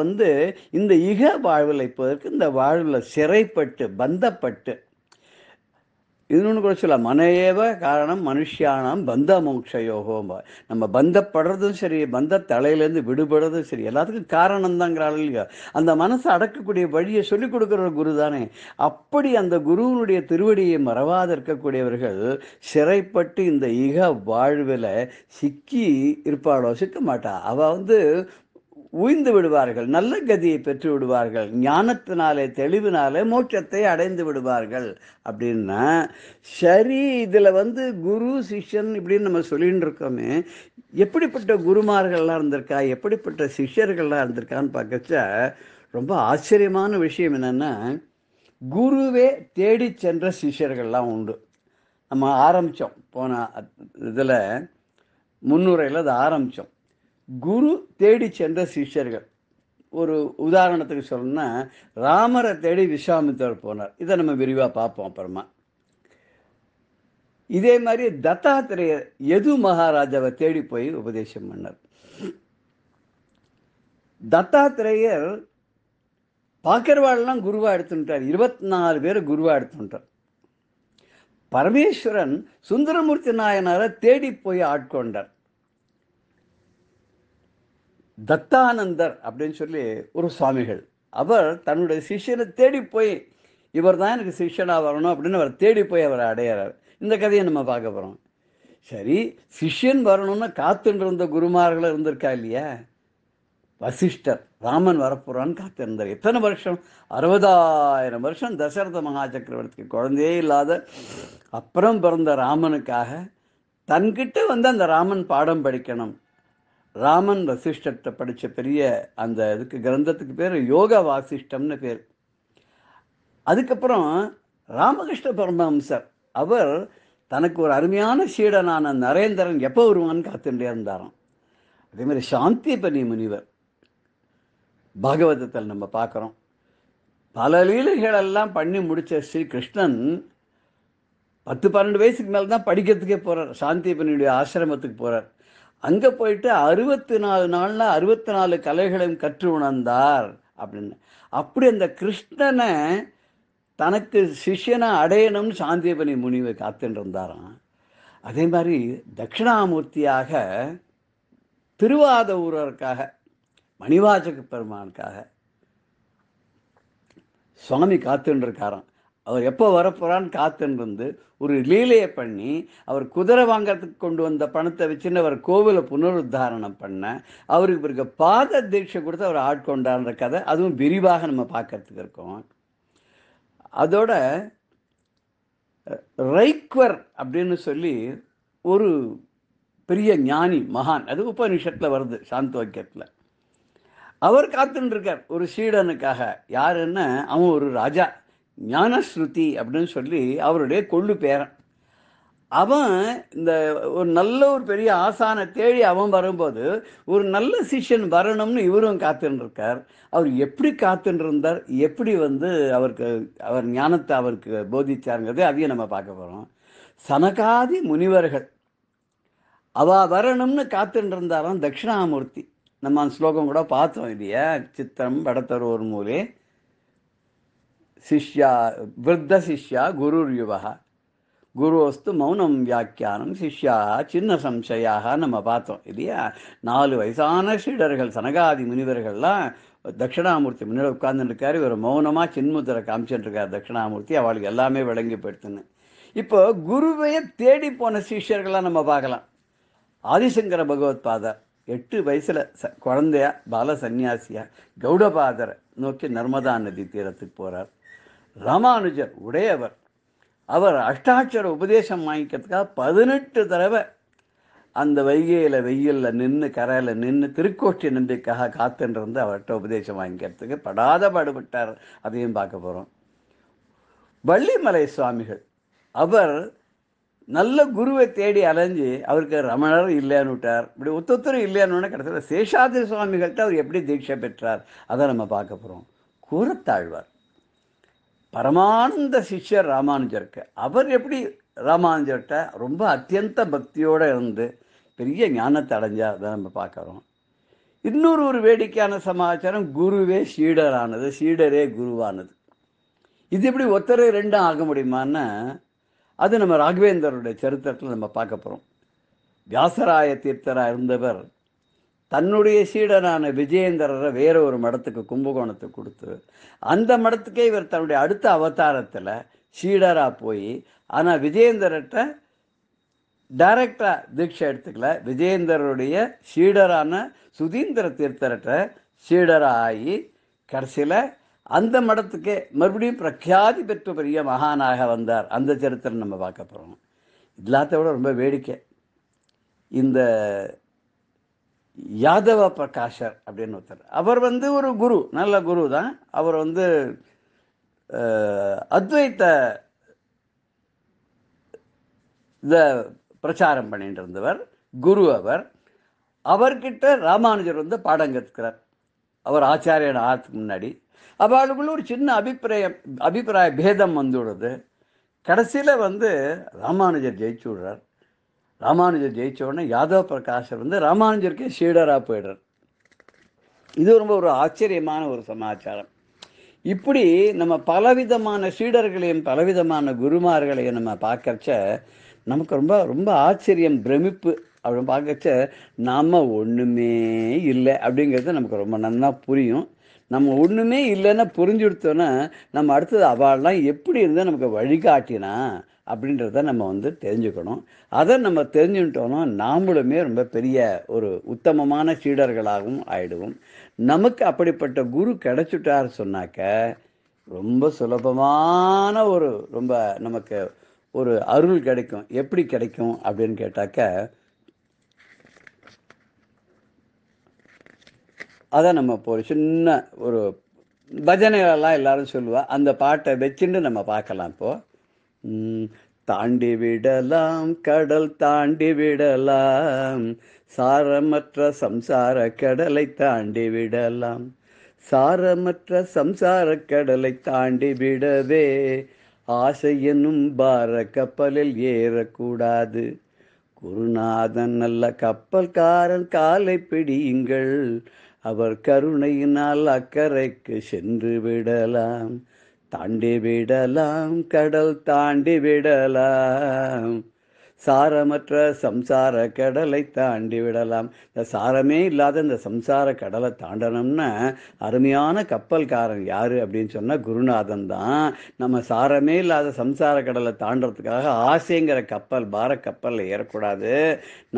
இந்த இக வாழ்வில் இப்போதற்கு இந்த வாழ்வில் சிறைப்பட்டு பந்தப்பட்டு, இன்னொன்று கூட சொல்லலாம், மனையேவ காரணம் மனுஷியானாம் பந்த மோட்சயோகம். நம்ம பந்தப்படுறதும் சரி, பந்த தலையிலேருந்து விடுபடுறதும் சரி, எல்லாத்துக்கும் காரணம் தாங்கிறாள் இல்லையா. அந்த மனசை அடக்கக்கூடிய வழியை சொல்லிக் கொடுக்குற ஒரு குரு தானே. அப்படி அந்த குருவனுடைய திருவடியை மறவாத இருக்கக்கூடியவர்கள் சிறைப்பட்டு இந்த இக வாழ்வில் சிக்கி இருப்பாளோ, சிக்க மாட்டா. அவ உய்ந்து விடுவார்கள், நல்ல கதியை பெற்று விடுவார்கள், ஞானத்தினாலே தெளிவினாலே மோட்சத்தை அடைந்து விடுவார்கள். அப்படின்னா சரி, இதில் குரு சிஷ்யன் இப்படின்னு நம்ம சொல்லிட்டு இருக்கோமே, எப்படிப்பட்ட குருமார்கள்லாம் இருந்திருக்கா, எப்படிப்பட்ட சிஷ்யர்கள்லாம் இருந்திருக்கான்னு பார்க்கச்சா ரொம்ப ஆச்சரியமான விஷயம் என்னென்னா, குருவே தேடி சென்ற சிஷ்யர்கள்லாம் உண்டு. நம்ம ஆரம்பித்தோம் போன இதில் முன்னுரையில் அதை ஆரம்பித்தோம். குரு தேடி சென்ற சிஷ்யர்கள், ஒரு உதாரணத்துக்கு சொல்லணும்னா, ராமரை தேடி விஸ்வாமித்திரர் போனார். இதை நம்ம விரிவாக பார்ப்போம் அப்புறமா. இதே மாதிரி தத்தாத்திரேயர் யது மகாராஜாவை தேடி போய் உபதேசம் பண்ணார். தத்தாத்திரேயர் பாக்கர்வாள்லாம் குருவா எடுத்துட்டார், 24 பேர் குருவா எடுத்துட்டார். பரமேஸ்வரன் சுந்தரமூர்த்தி நாயனாரை தேடி போய் ஆட்கொண்டார். தத்தானந்தர் அப்படின்னு சொல்லி ஒரு சுவாமிகள், அவர் தன்னுடைய சிஷ்யனை தேடி போய், இவர் தான் எனக்கு சிஷ்யனாக வரணும் அப்படின்னு அவர் தேடி போய் அவரை அடையிறார். இந்த கதையை நம்ம பார்க்க போகிறோம். சரி, சிஷ்யன் வரணும்னு காத்துட்டு இருந்த குருமார்கள் இருந்திருக்கா இல்லையா. வசிஷ்டர் ராமன் வரப்போறான்னு காத்திருந்தார். எத்தனை வருஷம்? 60,000 வருஷம். தசரத மகா சக்கரவர்த்திக்கு குழந்தையே இல்லாத அப்புறம் பிறந்த ராமனுக்காக தன்கிட்ட அந்த ராமன் பாடம் படிக்கணும். ராமன் வசிஷ்டத்தை படித்த பெரிய அந்த இதுக்கு கிரந்தத்துக்கு பேர் யோக வாசிஷ்டம்னு பேர். அதுக்கப்புறம் ராமகிருஷ்ண பரமஹம்சர், அவர் தனக்கு ஒரு அருமையான சீடனான நரேந்திரன் எப்போ வருவான்னு காத்துட்டே இருந்தாராம். அதே மாதிரி சாந்திபனி முனிவர் பாகவதத்தில் நம்ம பார்க்குறோம். பல லீலைகளெல்லாம் பண்ணி முடித்த ஸ்ரீ கிருஷ்ணன் 10-12 வயசுக்கு மேலே தான் படிக்கிறதுக்கே போகிறார். சாந்திபனியுடைய ஆசிரமத்துக்கு போகிறார். அங்கே போயிட்டு 64 நாளில் 64 கலைகளையும் கற்று உணர்ந்தார் அப்படின்னு. அப்படி அந்த கிருஷ்ணனை தனக்கு சிஷ்யனை அடையணும்னு சாந்தியபனி முனிவை காத்துட்டு இருந்தாராம். அதே மாதிரி தட்சிணாமூர்த்தியாக திருவாதூரருக்காக மணிவாசக பெருமானுக்காக சுவாமி காத்துன்னு இருக்காராம். அவர் எப்போ வரப்போறான்னு காத்துன்னு இருந்து ஒரு லீலையை பண்ணி அவர் குதிரை வாங்கறதுக்கு கொண்டு வந்த பணத்தை வச்சுன்னு அவர் கோவிலை புனருத்தாரணம் பண்ண அவருக்கு பிறகு பாத தீட்சை கொடுத்து அவர் ஆட்கொண்டான்ற கதை அதுவும் விரிவாக நம்ம பார்க்கறதுக்கு இருக்கோம். அதோட ரைக்வர் அப்படின்னு சொல்லி ஒரு பெரிய ஞானி மகான், அது உபநிஷத்தில் வருது சாந்தோக்கியத்தில். அவர் காத்துன்னு இருக்கார் ஒரு சீடனுக்காக. யாருன்னா அவன் ஒரு ராஜா, ஞானஸ்ருதி அப்படின்னு சொல்லி அவருடைய கொள்ளு பேரன். அவன் இந்த ஒரு நல்ல ஒரு பெரிய ஆசானை தேடி அவன் வரும்போது ஒரு நல்ல சிஷ்யன் வரணும்னு இவரும் காத்துன்னு இருக்கார். அவர் எப்படி காத்துன்னு இருந்தார், எப்படி அவருக்கு அவர் ஞானத்தை அவருக்கு போதிச்சாருங்கிறது அதையும் நம்ம பார்க்க போகிறோம். சனகாதி முனிவர்கள் அவ வரணும்னு காத்துட்டு இருந்தாராம் தட்சிணாமூர்த்தி. நம்ம அந்த ஸ்லோகம் கூட பார்த்தோம் இல்லையா, சித்திரம் படத்தர் ஒரு மூலே சிஷ்யா விருத்த சிஷ்யா குருர் யுவகா குருவஸ்து மௌனம் வியாக்கியானம் சிஷ்யா சின்ன சம்சயாக நம்ம பார்த்தோம் இல்லையா. 4 வயசான சீடர்கள் சனகாதி முனிவர்கள்லாம் தட்சிணாமூர்த்தி முன்னாடி உட்கார்ந்துருக்காரு. இவர் மௌனமாக சின்முத்திரை காமிச்சுட்டு இருக்கார் தட்சிணாமூர்த்தி. அவளுக்கு எல்லாமே விளங்கி போயிடுத்துன்னு. இப்போ குருவையை தேடி போன சிஷ்யர்களாக நம்ம பார்க்கலாம். ஆதிசங்கர பகவத் பாதர் 8 வயசுல குழந்தையா பால சன்னியாசியா கௌடபாதரை நோக்கி நர்மதா நதி தீரத்துக்கு போறார். ராமானுஜர் உடையவர், அவர் அஷ்டாட்சர உபதேசம் வாங்கிக்கிறதுக்காக 18 தடவை அந்த வைகையில் வெயிலில் நின்று கரையில் நின்று திருக்கோஷ்டி நம்பிக்காக காத்துன்றிருந்து அவர்கிட்ட உபதேசம் வாங்கிக்கிறதுக்கு படாத பாடுபட்டார். அதையும் பார்க்க போகிறோம். வள்ளிமலை சுவாமிகள், அவர் நல்ல குருவை தேடி அலைஞ்சு அவருக்கு ரமணர் இல்லைன்னு விட்டார். இப்படி ஒத்தொத்தரும் இல்லைன்னு கடைசியில் சேஷாதிரி சுவாமிகள்கிட்ட அவர் எப்படி தீட்சை பெற்றார் அதை நம்ம பார்க்க போகிறோம். கூரத்தாழ்வார் பரமானந்த சிஷ்யர் ராமானுஜருக்கு. அவர் எப்படி ராமானுஜர்கிட்ட ரொம்ப அத்தியந்த பக்தியோடு இருந்து பெரிய ஞானத்தை அடைஞ்சார் அதை நம்ம பார்க்குறோம். இன்னொரு வேடிக்கையான சமாச்சாரம், குருவே சீடரானது, சீடரே குருவானது. இது எப்படி ஒத்தரை 2 ஆக முடியுமான்னா அது நம்ம ராகவேந்தருடைய சரித்திரத்தில் நம்ம பார்க்க போகிறோம். வியாசராய தீர்த்தராக இருந்தவர் தன்னுடைய சீடனான விஜயேந்திரரை வேற ஒரு மடத்துக்கு கும்பகோணத்துக்கு கொடுத்து அந்த மடத்துக்கே இவர் தன்னுடைய அடுத்த அவதாரத்தில் சீடராக போய், ஆனால் விஜயேந்திரர்கிட்ட டைரக்டாக தீட்சை எடுத்துக்கல, விஜயேந்திரருடைய சீடரான சுதீந்திர தீர்த்தர்கிட்ட சீடராக ஆகி கடைசியில் அந்த மடத்துக்கே மறுபடியும் பிரக்யாதி பெற்ற பெரிய மகானாக வந்தார். அந்த சரித்திரம் நம்ம பார்க்க போகிறோம். எல்லாத்த விட ரொம்ப வேடிக்கை, இந்த யாதவ பிரகாஷர் அப்படின்னு ஒருத்தர். அவர் ஒரு குரு, நல்ல குரு தான். அவர் அத்வைத்த இத பிரச்சாரம் பண்ணிட்டு இருந்தவர் குரு. அவர்கிட்ட ராமானுஜர் பாடம் கற்றுக்கிறார். அவர் ஆச்சாரியன் ஆகிறதுக்கு முன்னாடி அவளுக்குள்ள ஒரு சின்ன அபிப்பிராய பேதம் வந்துவிடுது. கடைசியில் ராமானுஜர் ஜெயிச்சு விடுறார். ராமானுஜர் ஜெயிச்ச உடனே யாதவ பிரகாஷர் ராமானுஜருக்கே சீடராக போயிடுறார். இது ரொம்ப ஒரு ஆச்சரியமான ஒரு சமாச்சாரம். இப்படி நம்ம பலவிதமான சீடர்களையும் பலவிதமான குருமார்களையும் நம்ம பார்க்கறச்ச நமக்கு ரொம்ப ரொம்ப ஆச்சரியம், பிரமிப்பு. அப்படி பார்க்கறச்ச நாம் ஒன்றுமே இல்லை அப்படிங்கிறது நமக்கு ரொம்ப நல்லா புரியும். நம்ம ஒன்றுமே இல்லைன்னா புரிஞ்சுடுத்தோன்னா நம்ம அடுத்தது அவள்லாம் எப்படி இருந்தால் நமக்கு வழிகாட்டினா அப்படின்றத நம்ம தெரிஞ்சுக்கணும். அதை நம்ம தெரிஞ்சுட்டோன்னா நாமளுமே ரொம்ப பெரிய ஒரு உத்தமமான சீடர்களாகவும் ஆயிடுவோம். நமக்கு அப்படிப்பட்ட குரு கிடைச்சிட்டார் சொன்னாக்க ரொம்ப சுலபமான ஒரு ரொம்ப நமக்கு ஒரு அருள் கிடைக்கும். எப்படி கிடைக்கும் அப்படின்னு கேட்டாக்க, அதை நம்ம இப்போ ஒரு சின்ன ஒரு பஜனைகளெல்லாம் எல்லாரும் சொல்லுவா, அந்த பாட்டை வச்சுட்டு நம்ம பார்க்கலாம். இப்போது தாண்டி விடலாம் கடல் தாண்டி விடலாம், சாரமற்ற சம்சார கடலை தாண்டி விடலாம், சாரமற்ற சம்சார கடலை தாண்டி விடவே ஆசை என்னும் பார கப்பலில் ஏறக்கூடாது, குருநாதன் நல்ல கப்பல்காரன் காலை பிடியுங்கள், அவர் கருணையினால் அக்கறைக்கு சென்று விடலாம், தாண்டி விடலாம், கடல் தாண்டி விடலாம், சாரமற்ற சம்சார கடலை தாண்டி விடலாம். இந்த சாரமே இல்லாத இந்த சம்சார கடலை தாண்டணும்னா அருமையான கப்பல்காரன் யாரு அப்படின்னு சொன்னால் குருநாதன் தான். நம்ம சாரமே இல்லாத சம்சார கடலை தாண்டறதுக்காக ஆசைங்கிற கப்பல் பார கப்பலில் ஏறக்கூடாது.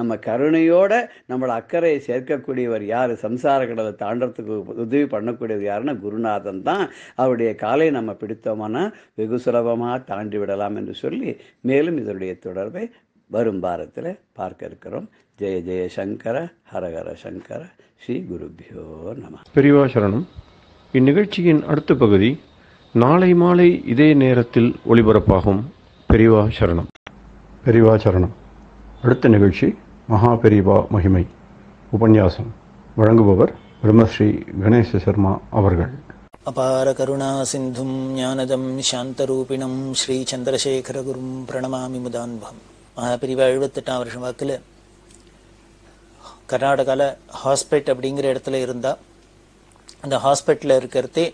நம்ம கருணையோட நம்மளை அக்கறையை சேர்க்கக்கூடியவர் யார், சம்சார கடலை தாண்டறதுக்கு உதவி பண்ணக்கூடியவர் யாருன்னா குருநாதன் தான். அவருடைய காலை நம்ம பிடித்தோம்னா வெகு சுலபமாக தாண்டி விடலாம் என்று சொல்லி மேலும் இதனுடைய தொடர்பை வரும் வாரத்தில் பார்க்க இருக்கிறோம். ஜெய ஜெய சங்கர ஹரஹர சங்கர. ஸ்ரீ குருபியோ நம. பெரியவா சரணம். இந்நிகழ்ச்சியின் அடுத்த பகுதி நாளை மாலை இதே நேரத்தில் ஒளிபரப்பாகும். பெரியவா சரணம். பெரியவா சரணம். அடுத்த நிகழ்ச்சி மகா பெரியவா மகிமை உபன்யாசம். வழங்குபவர் பிரம்மஸ்ரீ கணேச சர்மா அவர்கள். அபார கருணா சிந்தும் ஞானதம் சாந்தரூபிணம் ஸ்ரீ சந்திரசேகரகுரும் பிரணமாமி முதான்பம். மகாபிரிவா 78ஆம் வருஷம் வாக்கில் கர்நாடகாவில் ஹாஸ்பிட்டல் அப்படிங்கிற இடத்துல இருந்தா. அந்த ஹாஸ்பிட்டலில் இருக்கிறதே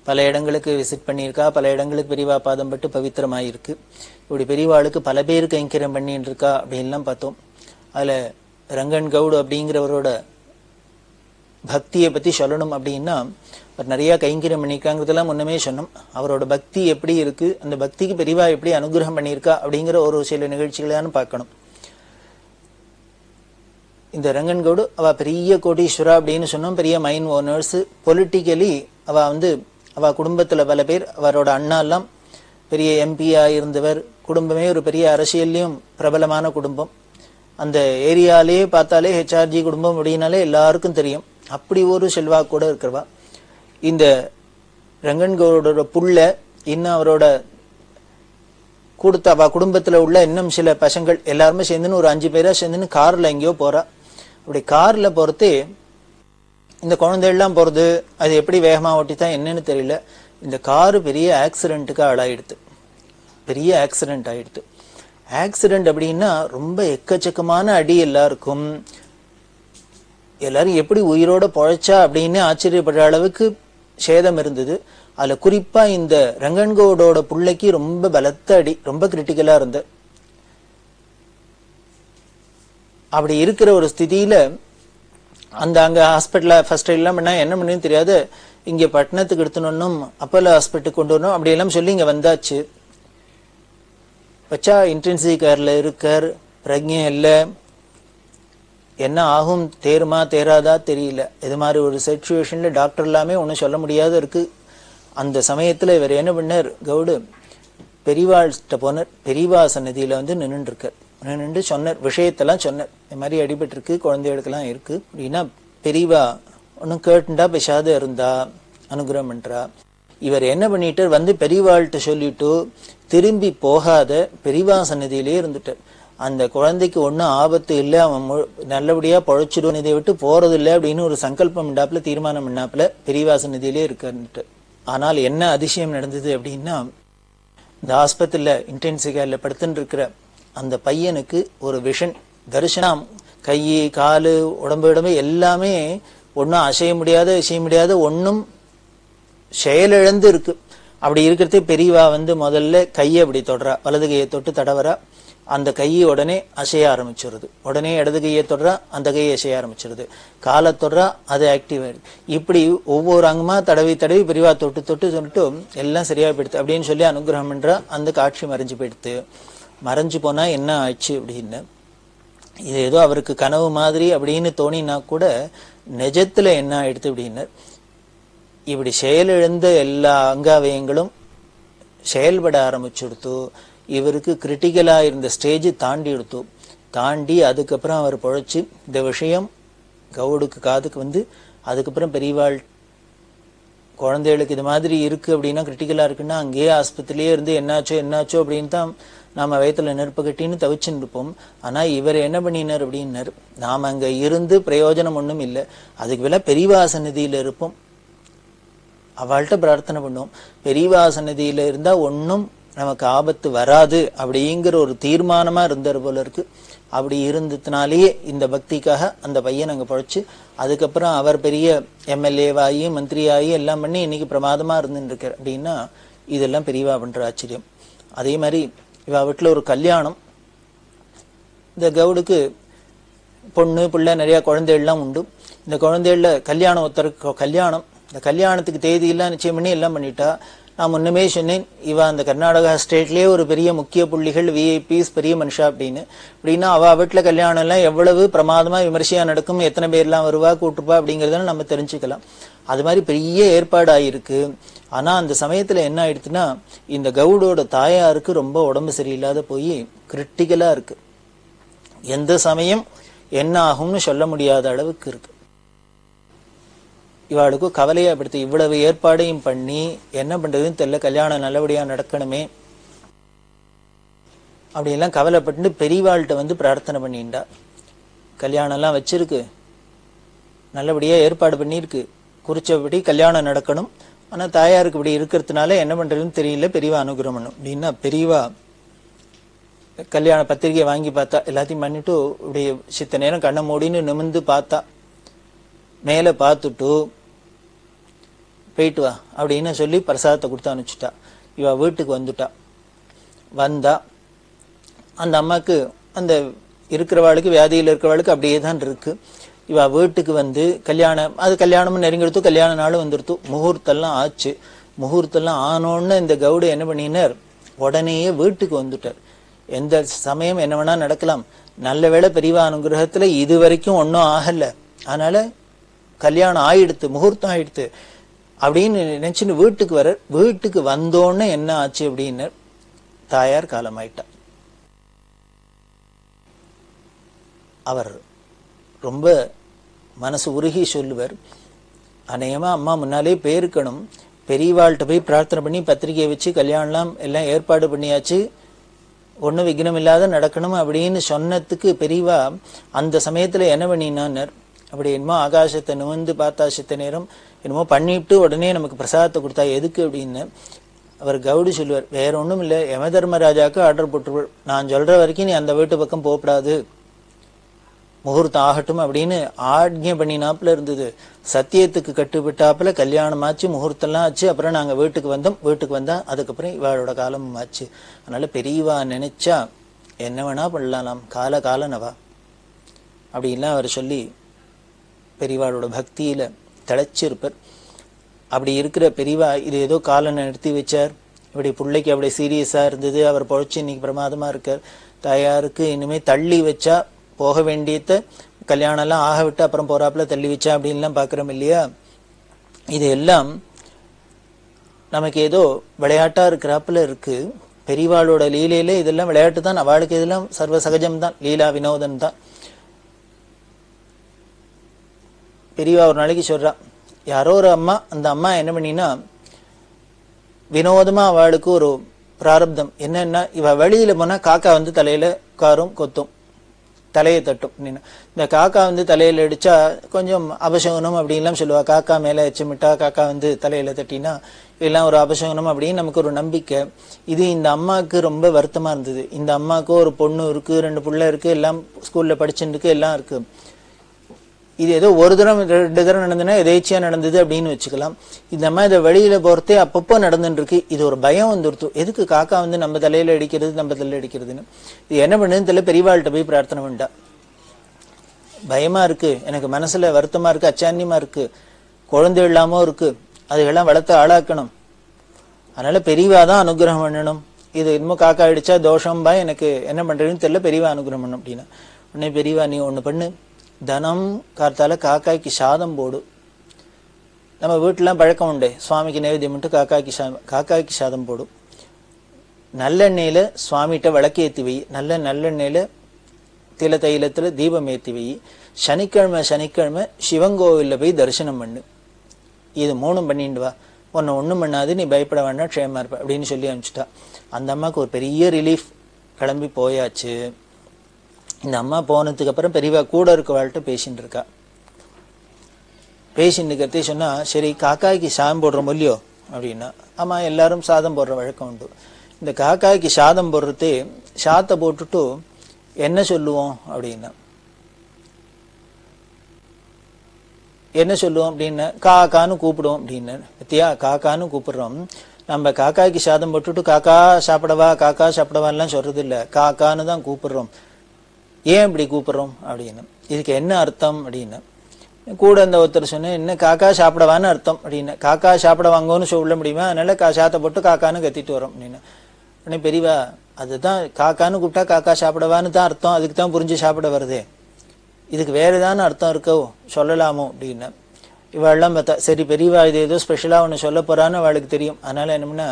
பல இடங்களுக்கு விசிட் பண்ணியிருக்கா, பல இடங்களுக்கு பெரியவா பாதம் பட்டு பவித்திரமாயிருக்கு. இப்படி பெரியவாளுக்கு பல பேர் கைங்கரியம் பண்ணிட்டு இருக்கா அப்படின்லாம் பார்த்தோம். அதில் ரங்கன் கவுடு அப்படிங்கிறவரோட பக்தியை பற்றி சொல்லணும் அப்படின்னா அவர் நிறையா கைங்கரியம் பண்ணியிருக்காங்கிறதெல்லாம் முன்னமே சொன்னோம். அவரோட பக்தி எப்படி இருக்குது, அந்த பக்திக்கு பெரியவா எப்படி அனுகிரகம் பண்ணியிருக்கா அப்படிங்கிற ஒரு சில நிகழ்ச்சிகளான்னு பார்க்கணும். இந்த ரங்கன் கவுடு அவள் பெரிய கோடீஸ்வரா அப்படின்னு சொன்னோம், பெரிய மைன் ஓனர்ஸ். பொலிட்டிக்கலி அவள் குடும்பத்தில் பல பேர், அவரோட அண்ணாலாம் பெரிய எம்பியாக இருந்தவர். குடும்பமே ஒரு பெரிய அரசியல்லையும் பிரபலமான குடும்பம். அந்த ஏரியாலே பார்த்தாலே ஹெச்ஆர்ஜி குடும்பம் அப்படின்னாலே எல்லாருக்கும் தெரியும். அப்படி ஒரு செல்வாக்கு கூட இருக்கிறவா. இந்த ரங்கன்கவுடோட புள்ள இன்னும் அவரோட கொடுத்த அவ குடும்பத்தில் உள்ள இன்னும் சில பசங்கள் எல்லாருமே சேர்ந்துன்னு ஒரு 5 பேரா சேர்ந்துன்னு காரில் எங்கேயோ போறா. அப்படி காரில் போகிறதே இந்த குழந்தைகள்லாம் போகிறது அது எப்படி வேகமாக ஓட்டித்தான் என்னன்னு தெரியல. இந்த காரு பெரிய ஆக்சிடென்ட்டுக்கு ஆளாயிடுது. பெரிய ஆக்சிடென்ட் ஆயிடுது. ஆக்சிடென்ட் அப்படின்னா ரொம்ப எக்கச்சக்கமான அடி எல்லாருக்கும். எல்லாரும் எப்படி உயிரோட பொழைச்சா அப்படின்னு ஆச்சரியப்படுற அளவுக்கு சேதம் இருந்தது. அதில் குறிப்பாக இந்த ரங்கன்கவுடோட பிள்ளைக்கு ரொம்ப பலத்த அடி, ரொம்ப கிரிட்டிக்கலாக இருந்த. அப்படி இருக்கிற ஒரு ஸ்திதியில் அங்கே ஹாஸ்பிட்டலில் ஃபர்ஸ்ட் எல்லாம் பண்ணால் என்ன பண்ணுன்னு தெரியாது. இங்கே பட்டணத்துக்கு எடுத்துனோன்னும் அப்போலோ ஹாஸ்பிட்டலுக்கு கொண்டு வரணும் அப்படியெல்லாம் சொல்லி இங்கே வந்தாச்சு. வச்சா இன்டென்சிவ் கேரில் இருக்கார், பிரஜை இல்லை, என்ன ஆகும் தேருமா தேராதா தெரியல. இது மாதிரி ஒரு சிச்சுவேஷனில் டாக்டர் எல்லாமே ஒன்றும் சொல்ல முடியாத இருக்கு. அந்த சமயத்தில் இவர் என்ன பண்ணார், கவுடு பெரியவாள்கிட்ட போனார். பெரியவா சன்னதியில் நின்றுருக்கார். நின்று சொன்னார், விஷயத்தெல்லாம் சொன்னார். இந்த மாதிரி அடிபட்டிருக்கு, குழந்தைகளுக்கெல்லாம் இருக்கு அப்படின்னா பெரியவா ஒன்றும் கேட்டுண்டா பேசாத இருந்தா அனுகிரகம் பண்றா. இவர் என்ன பண்ணிட்டார், பெரியவாள்கிட்ட சொல்லிட்டு திரும்பி போகாத பெரியவா சன்னதியிலே இருந்துட்டார். அந்த குழந்தைக்கு ஒன்றும் ஆபத்து இல்லை, அவன் நல்லபடியாக பொழைச்சிடுவான், இதை விட்டு போறது இல்லை அப்படின்னு ஒரு சங்கல்பம் பண்ணாப்புல, தீர்மானம் பண்ணாப்புல பெரியவா சன்னதியிலே இருக்காருன்ட்டு. ஆனால் என்ன அதிசயம் நடந்தது அப்படின்னா, இந்த ஆஸ்பத்திரியில் இன்டென்சிவ் கேரில் படுத்துன்னு இருக்கிற அந்த பையனுக்கு ஒரு விஷன் தரிசனம். கை காலு உடம்பு எல்லாமே ஒன்றும் அசைய முடியாத ஒன்றும் செயலிழந்து இருக்கு. அப்படி இருக்கிறதே பெரியவா முதல்ல கையை அப்படி தொடரா, வலது கையை தொட்டு தடவரா. அந்த கையை உடனே அசைய ஆரம்பிச்சிருது. உடனே இடது கையை தொடரா, அந்த கையை அசைய ஆரம்பிச்சிருது. காலை தொடரா, அது ஆக்டிவ் ஆயிடுது. இப்படி ஒவ்வொரு அங்கமா தடவி பெரியவா தொட்டு சொல்லிட்டு எல்லாம் சரியா போயிடுது அப்படின்னு சொல்லி அனுகிரகம் பண்றா. அந்த காட்சி மறைஞ்சு போயிடுது. மறைஞ்சு போனா என்ன ஆச்சு அப்படின்னு, இது ஏதோ அவருக்கு கனவு மாதிரி அப்படின்னு தோணினா கூட நிஜத்துல என்ன ஆயிடுது அப்படின்னு, இப்படி செயலிழந்த எல்லா அங்காவயங்களும் செயல்பட ஆரம்பிச்சுடுத்து. இவருக்கு கிரிட்டிக்கலா இருந்த ஸ்டேஜ் தாண்டி அதுக்கப்புறம் அவர் பொழைச்சு இந்த விஷயம் கவுடுக்கு காதுக்கு அதுக்கப்புறம் பெரியவாள் குழந்தைகளுக்கு இது மாதிரி இருக்கு அப்படின்னா கிரிட்டிக்கலா இருக்குன்னா அங்கேயே ஆஸ்பத்திரியே இருந்து என்னாச்சோ அப்படின்னு தான் நாம வயத்துல நெருப்பு கட்டின்னு தவிச்சுன்னு இருப்போம். ஆனா இவர் என்ன பண்ணினார் அப்படின்னாரு, நாம அங்க இருந்து பிரயோஜனம் ஒன்றும் இல்லை, அதுக்கு மேல பெரியவா சந்நிதியில இருப்போம், அவள்கிட்ட பிரார்த்தனை பண்ணுவோம், பெரியவா சந்நிதியில இருந்தா ஒன்றும் நமக்கு ஆபத்து வராது அப்படிங்கிற ஒரு தீர்மானமா இருந்தார் போல இருக்கு. அப்படி இருந்ததுனாலேயே இந்த பக்திக்காக அந்த பையன் அங்கே பழைச்சு அதுக்கப்புறம் அவர் பெரிய எம்எல்ஏவாகி மந்திரியாகி எல்லாம் பண்ணி இன்னைக்கு பிரமாதமாக இருந்துட்டு இருக்கார். அப்படின்னா இதெல்லாம் பெரியவா பண்ற ஆச்சரியம். அதே மாதிரி இவா வீட்டில் ஒரு கல்யாணம். இந்த கவுடுக்கு பொண்ணு பிள்ளை நிறைய குழந்தைகள்லாம் உண்டு. இந்த குழந்தைகள கல்யாணம் ஒருத்தருக்கு கல்யாணம். இந்த கல்யாணத்துக்கு தேதியெல்லாம் நிச்சயம் பண்ணி எல்லாம் பண்ணிட்டா. நான் முன்னமே சொன்னேன், இவ அந்த கர்நாடகா ஸ்டேட்லேயே ஒரு பெரிய முக்கிய புள்ளிகள், விஐபிஸ், பெரிய மனுஷா அப்படின்னு. அப்படின்னா அவ வீட்டில் கல்யாணம் எல்லாம் எவ்வளவு பிரமாதமா விமர்சையா நடக்கும், எத்தனை பேர்லாம் வருவா கூட்டுப்பா அப்படிங்கிறத நம்ம தெரிஞ்சுக்கலாம். அது மாதிரி பெரிய ஏற்பாடு ஆயிருக்கு. ஆனா அந்த சமயத்துல என்ன ஆயிடுச்சுன்னா, இந்த கவுடோட தாயாருக்கு ரொம்ப உடம்பு சரியில்லாத போய் கிரிட்டிக்கலா இருக்கு. எந்த சமயம் என்ன ஆகும்னு சொல்ல முடியாத அளவுக்கு இருக்கு. இவாளுக்கும் கவலையா படுத்து இவ்வளவு ஏற்பாடையும் பண்ணி என்ன பண்றதுன்னு தெரியல, கல்யாணம் நல்லபடியா நடக்கணுமே அப்படியெல்லாம் கவலைப்பட்டு பெரியவாள்கிட்ட பிரார்த்தனை பண்ணிண்டா. கல்யாணம் எல்லாம் வச்சிருக்கு, நல்லபடியா ஏற்பாடு பண்ணிருக்கு, குறிச்சபடி கல்யாணம் நடக்கணும். ஆனா தாயாருக்கு இப்படி இருக்கிறதுனால என்ன பண்றதுன்னு தெரியல, பெரியவா அனுகிரகம் பண்ணும் அப்படின்னா பெரியவா கல்யாண பத்திரிகை வாங்கி பார்த்தா. எல்லாத்தையும் பண்ணிட்டு இப்படி சித்த நேரம் கண்ணை மூடின்னு நிமிந்து பார்த்தா. மேல பார்த்துட்டு போயிட்டு வா அப்படின்னு சொல்லி பிரசாதத்தை கொடுத்து அனுப்பிச்சுட்டா. இவ வீட்டுக்கு வந்துட்டா. வந்தா அந்த அம்மாக்கு அந்த இருக்கிறவாளுக்கு வியாதியில் இருக்கிறவாளுக்கு அப்படியே தான் இருக்கு. இவ வீட்டுக்கு கல்யாணம், அது கல்யாணமும் நெருங்கிடுத்து, கல்யாண நாளும் வந்துடுத்து. முகூர்த்தெல்லாம் ஆச்சு. முகூர்த்தெல்லாம் ஆனோன்னு இந்த கவுடு என்ன பண்ணினார், உடனேயே வீட்டுக்கு வந்துட்டார். எந்த சமயம் என்ன வேணா நடக்கலாம். நல்ல வேளை பெரியவா அனுகிரகத்துல இது வரைக்கும் ஒன்னும் ஆகல, அதனால கல்யாணம் ஆயிடுத்து, முகூர்த்தம் ஆயிடுத்து அப்படின்னு நினைச்சுன்னு வீட்டுக்கு வர. வீட்டுக்கு வந்தோன்னு என்ன ஆச்சு அப்படின்னு தாயார் காலமாயிட்டா. அவர் ரொம்ப மனசு உருகி சொல்லுவார், அநேகமா அம்மா முன்னாலே போயிருக்கணும், பெரியவாள்கிட்ட போய் பிரார்த்தனை பண்ணி பத்திரிகையை வச்சு கல்யாணம் எல்லாம் ஏற்பாடு பண்ணியாச்சு, ஒன்னும் விக்னம் இல்லாத நடக்கணும் அப்படின்னு சொன்னதுக்கு பெரியவா அந்த சமயத்துல என்ன பண்ணினார், அப்படி என்னமோ ஆகாசத்தை நிமிர்ந்து பார்த்தா சித்த நேரம் என்னமோ பண்ணிட்டு உடனே நமக்கு பிரசாதத்தை கொடுத்தா. எதுக்கு அப்படின்னு அவர் கவுடு சொல்லுவார், வேற ஒண்ணும் இல்லை, யம தர்மராஜாவுக்கு ஆர்டர் போட்டுருவார், நான் சொல்ற வரைக்கும் நீ அந்த வீட்டு பக்கம் போகப்படாது, முகூர்த்தம் ஆகட்டும் அப்படின்னு ஆக்ஞை பண்ணினாப்புல இருந்தது. சத்தியத்துக்கு கட்டுப்பட்டாப்புல கல்யாணம் ஆச்சு, முகூர்த்தம்லாம் ஆச்சு. அப்புறம் நாங்க வீட்டுக்கு வந்தோம். வீட்டுக்கு வந்தா அதுக்கப்புறம் இவாளோட காலமும் ஆச்சு. அதனால பெரியவா நினைச்சா என்ன வேணா பண்ணலாம், காலனவா அப்படின்லாம் அவர் சொல்லி பெரியவாளோட பக்தியில திளைச்சிருப்பார். அப்படி இருக்கிற பெரியவா இது ஏதோ காலம் நிறுத்தி வச்சார். இப்படி பிள்ளைக்கு அப்படி சீரியஸா இருந்தது, அவர் பொழைச்சு இன்னைக்கு பிரமாதமா இருக்கார். தாயாருக்கு இனிமே தள்ளி வச்சா போக வேண்டியத கல்யாணம் எல்லாம் ஆக விட்டு அப்புறம் போறாப்புல தள்ளி வச்சா அப்படின்லாம் பாக்குறோம் இல்லையா. இது எல்லாம் நமக்கு ஏதோ விளையாட்டா இருக்கிறாப்புல இருக்கு. பெரியவாளோட லீலையில இதெல்லாம் விளையாட்டு தான், அவளுக்கு இதெல்லாம் சர்வ சகஜம் தான், லீலா வினோதம் தான். பெரியவா ஒரு நாளைக்கு சொல்றா, யாரோ ஒரு அம்மா, அந்த அம்மா என்ன பண்ணினா வினோதமா அவளுக்கு ஒரு பிராரப்தம் என்னன்னா, இவ வெளியில போனா காக்கா தலையில காரும் கொத்தும், தலையை தட்டும். இந்த காக்கா தலையில அடிச்சா கொஞ்சம் அபசகுனம் அப்படின்லாம் சொல்லுவா. காக்கா மேல எச்சமிட்டா, காக்கா தலையில தட்டினா எல்லாம் ஒரு அபசகுனம் அப்படின்னு நமக்கு ஒரு நம்பிக்கை. இது இந்த அம்மாவுக்கு ரொம்ப வருத்தமா இருந்தது. இந்த அம்மாவுக்கு ஒரு பொண்ணு இருக்கு, 2 பிள்ளை இருக்கு, எல்லாம் ஸ்கூல்ல படிச்சுட்டு இருக்கு, எல்லாம் இருக்கு. இது ஏதோ ஒரு தரம் 2 தரம் நடந்ததுன்னா எதேச்சியா நடந்தது அப்படின்னு வச்சுக்கலாம். இந்த அம்மா இதை வெளியில போறதே அப்பப்போ நடந்துட்டு இருக்கு. இது ஒரு பயம் வந்துடுத்து, எதுக்கு காக்கா நம்ம தலையில அடிக்கிறது, நம்ம தலையில அடிக்கிறதுன்னு. இது என்ன பண்ணுதுன்னு தெரியல. பெரியவாள்கிட்ட போய் பிரார்த்தனை பண்ணிட்டா. பயமா இருக்கு, எனக்கு மனசுல வருத்தமா இருக்கு, அச்சான்யமா இருக்கு, குழந்தை இல்லாமோ இருக்கு, அதுக்கெல்லாம் வளர்த்து ஆளாக்கணும், அதனால பெரியவாதான் அனுகிரகம் பண்ணணும். இது இன்னும் காக்கா அடிச்சா தோஷம்பா, எனக்கு என்ன பண்றதுன்னு தெரியல, பெரியவா அனுகிரகம் பண்ணணும் அப்படின்னா. உடனே பெரியவா நீ ஒண்ணு பண்ணு, தனம் காத்தால காக்காய்க்கு சாதம் போடு. நம்ம வீட்டுலாம் பழக்கம் உண்டு, சுவாமிக்கு நைவேத்தியம் மட்டும் காக்காய்க்கு சாதம் போடும். நல்லெண்ணெயில சுவாமிகிட்ட விளக்கு ஏற்றி வை, நல்லெண்ணெயில தில தைலத்துல தீபம் ஏற்றி வை. சனிக்கிழமை சிவங்கோவில்ல போய் தரிசனம் பண்ணு. இது 3 பண்ணிட்டு வா, உன்னை ஒண்ணும் பண்ணாது, நீ பயப்பட வேண்டாம், க்ஷேமா இருப்ப அப்படின்னு சொல்லி அனுப்பிச்சுட்டா. அந்த அம்மாவுக்கு ஒரு பெரிய ரிலீஃப், கிளம்பி போயாச்சு. இந்த அம்மா போனதுக்கு அப்புறம் பெரியவா கூட இருக்கவாள்கிட்ட பேசிட்டு இருக்கா. பேசிட்டு இருக்கிறதே சொன்னா, சரி காக்காய்க்கு சாதம் போடுறோம் இல்லையோ அப்படின்னா. ஆமா, எல்லாரும் சாதம் போடுற வழக்கம் உண்டு. இந்த காக்காய்க்கு சாதம் போடுறதே சாதத்தை போட்டுட்டு என்ன சொல்லுவோம் அப்படின்னா என்ன சொல்லுவோம் அப்படின்னு காக்கான்னு கூப்பிடுவோம் அப்படின்னு. பத்தியா, காக்கான்னு கூப்பிடுறோம். நம்ம காக்காய்க்கு சாதம் போட்டுட்டு காக்கா சாப்பிடவான்லாம் சொல்றது இல்லை, காக்கான்னு தான் கூப்பிடுறோம். ஏன் இப்படி கூப்பிடுறோம் அப்படின்னு, இதுக்கு என்ன அர்த்தம் அப்படின்னு கூட இந்த ஒருத்தர் சொன்ன, என்ன காக்கா சாப்பிடவான்னு அர்த்தம் அப்படின்னு. காக்கா சாப்பிட வாங்கன்னு சொல்ல முடியுமா, அதனால சாத்தை போட்டு காக்கான்னு கத்திட்டு வரோம் அப்படின்னு. உடனே பெரியவா, அதுதான் காக்கான்னு கூப்பிட்டா காக்கா சாப்பிடவான்னு தான் அர்த்தம், அதுக்கு தான் புரிஞ்சு சாப்பிட வருதே, இதுக்கு வேற ஏதான அர்த்தம் இருக்கோ சொல்லலாமோ அப்படின்னு. இவாள்லாம் பார்த்தா சரி பெரியவா இது ஏதோ ஸ்பெஷலா ஒன்று சொல்ல போறான்னு அவளுக்கு தெரியும். அதனால என்னம்னா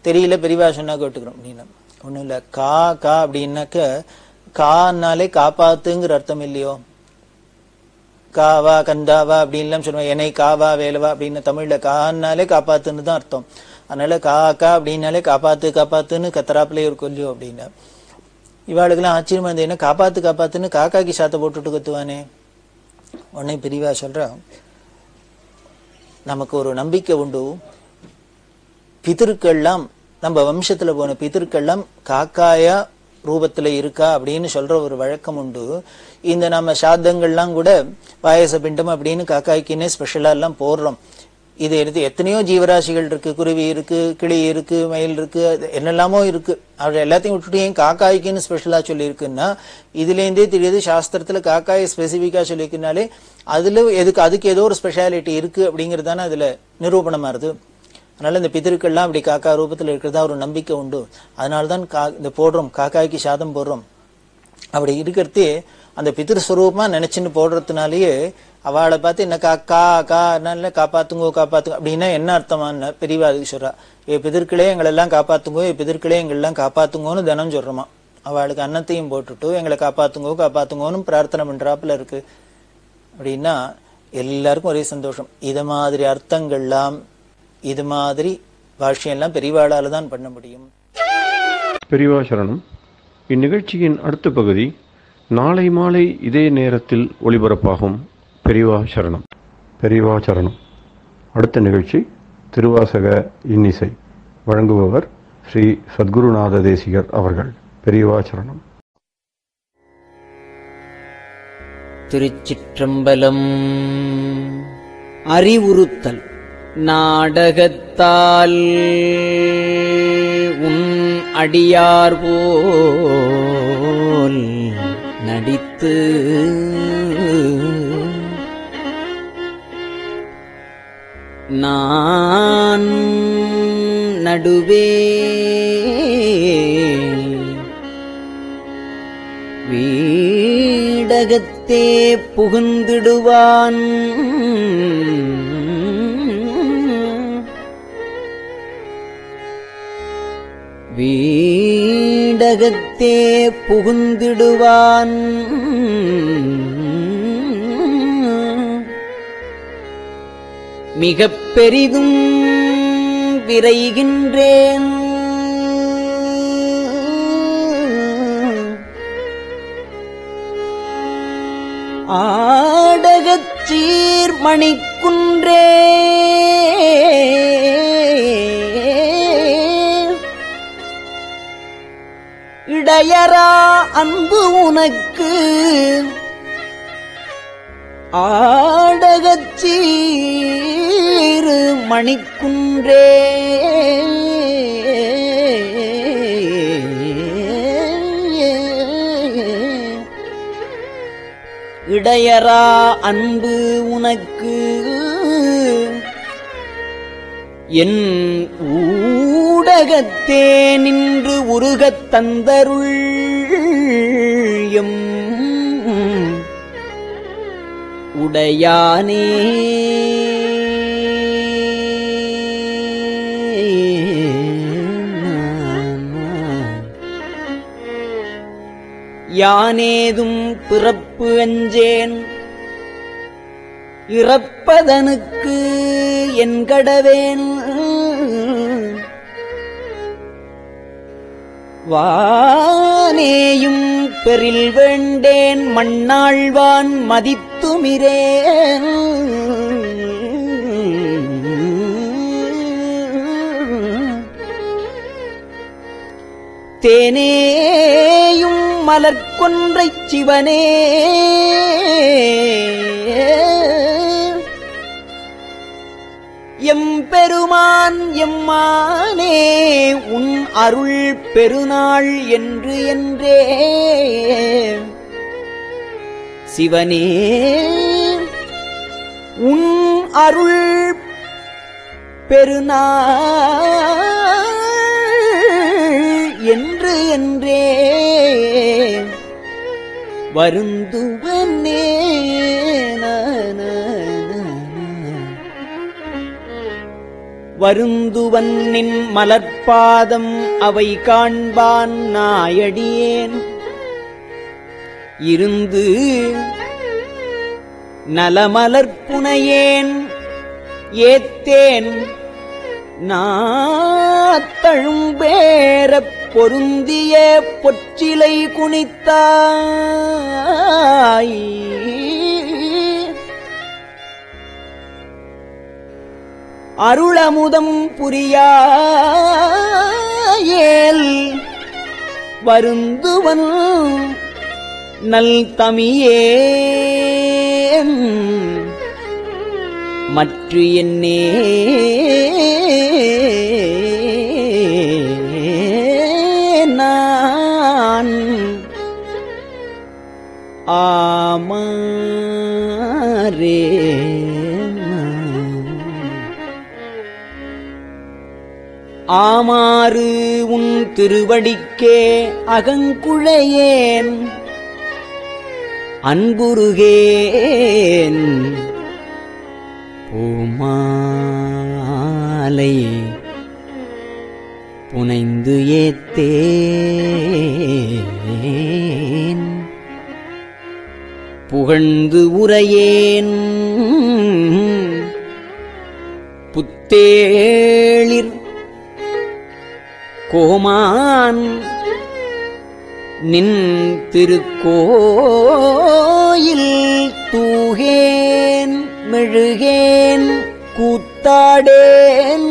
தெரியல பெரியவா சொன்னா கேட்டுக்கிறோம் அப்படின்னு. ஒன்றும் இல்லை, கா கா அப்படின்னாக்க கான்னாலே காப்பாத்துங்கிற அர்த்தம் இல்லையோ. காவா கந்தாவா அப்படின்லாம் சொல்லுவாங்க, என்னை காவா வேலவா அப்படின்னு. தமிழ்ல கான்னாலே காப்பாத்துன்னு தான் அர்த்தம். அதனால கா அப்படின்னாலே காப்பாத்துன்னு கத்தராப்பிலே இருக்கும் இல்லையோ அப்படின்னு. இவாளுக்கெல்லாம் ஆச்சரியமா இருந்தது, என்ன காப்பாத்துன்னு காக்காக்கு சாத்தை போட்டுட்டு கத்துவானே. உடனே பெரியவா சொல்றா, நமக்கு ஒரு நம்பிக்கை உண்டு, பிதர்கள்லாம் நம்ம வம்சத்துல போன பிதர்கள்லாம் காக்காயா ரூபத்துல இருக்கா அப்படின்னு சொல்ற ஒரு வழக்கம் உண்டு. இந்த நம்ம சாத்தங்கள்லாம் கூட பாயச பிண்டம் அப்படின்னு காக்காய்க்குன்னே ஸ்பெஷலா எல்லாம் போடுறோம். இதை எடுத்து எத்தனையோ ஜீவராசிகள் இருக்கு, குருவி இருக்கு, கிளி இருக்கு, மயில் இருக்கு, என்னெல்லாமோ இருக்கு. அவர் எல்லாத்தையும் விட்டுட்டு ஏன் காக்காய்க்குன்னு ஸ்பெஷலா சொல்லியிருக்குன்னா இதுலேருந்தே தெரியுது சாஸ்திரத்துல காக்காயை ஸ்பெசிபிக்கா சொல்லியிருக்குனாலே அதுக்கு ஏதோ ஒரு ஸ்பெஷாலிட்டி இருக்கு அப்படிங்கிறது தானே அதுல நிரூபணமா இருது. அதனால இந்த பிதர்கள்லாம் அப்படி காக்கா ரூபத்துல இருக்கிறதா ஒரு நம்பிக்கை உண்டு. அதனால்தான் இந்த போடுறோம், காக்காய்க்கு சாதம் போடுறோம். அப்படி இருக்கிறதே அந்த பிதிருஸ்வரூபமா நினைச்சுன்னு போடுறதுனாலயே அவளை பார்த்து என்ன காப்பாத்துங்கோ அப்படின்னா என்ன அர்த்தமான பெரியவா அதுக்கு சொல்றா, பிதர்களே எங்களெல்லாம் பிதர்களே எங்களெல்லாம் காப்பாத்துங்கோன்னு தினம் சொல்றோமா. அவளுக்கு அன்னத்தையும் போட்டுட்டு எங்களை காப்பாத்துங்கோன்னு பிரார்த்தனை பண்றாப்புல இருக்கு அப்படின்னா எல்லாருக்கும் ஒரே சந்தோஷம். இது மாதிரி அர்த்தங்கள்லாம் இது மாதிரி பாஷ்யம்லாம் பெரியவாளால தான் பண்ண முடியும். பெரியவா சரணம். இந்நிகழ்ச்சியின் அடுத்த பகுதி நாளை மாலை இதே நேரத்தில் ஒளிபரப்பாகும். பெரியவா சரணம். பெரியவா சரணம். அடுத்த நிகழ்ச்சி திருவாசக இன்னிசை. வழங்குபவர் ஸ்ரீ சத்குருநாத தேசிகர் அவர்கள். பெரியவா சரணம். திருச்சிற்றம்பலம். அறிவுறுத்தல். நாடகத்தால் உன் அடியார் போல் நடித்து நான் நடுவே வீடகத்தே புகுந்திடுவான் வீடகத்தே புகுந்திடுவான் மிகப் பெரிதும் விரைகின்றேன் ஆடகச் சீர்மணிக்குன்றே இடையரா அன்பு உனக்கு ஆடகச் சீரு மணிக்குன்றே இடையரா அன்பு உனக்கு என் ஊடகத்தே நின்று உருகத் தந்தருள் எம் உடையானே யானேதும் பிறப்பு அஞ்சேன் இறப்பதனுக்கு என் கடவேன் வானேயும் பெரில் வேண்டேன் மண்ணாழ்வான் மதித்துமிரேன் தேனேயும் மலர்க்கொடியாய் கொன்றைச் சிவனே எம்பெருமான் எம்மானே உன் அருள் பெருநாள் என்று என்றே சிவனே உன் அருள் பெருநாள் என்று என்றே வருந்துவனே வருந்துவன் நின் மலர்பாதம் அவை காண்பான் நாயடியேன் இருந்து நலமலர்ப்புனையேன் ஏத்தேன் நாத்தழும்பேரப் பொருந்திய பொற்றிலை குனித்தாய் அருளமுதம் புரியாயேல் வருந்துவன் நல் தமியே மற்று என்னே நான் ஆமாரே ஆமாறு உன் திருவடிக்கே அகங்குழையேன் அன்புருகேன் பூமாலை புனைந்து ஏத்தேன் புகழ்ந்து உரையேன் புத்தேளிர் கோமான் நின் திருக்கோயில் தூகேன் மெழுகேன் கூத்தாடேன்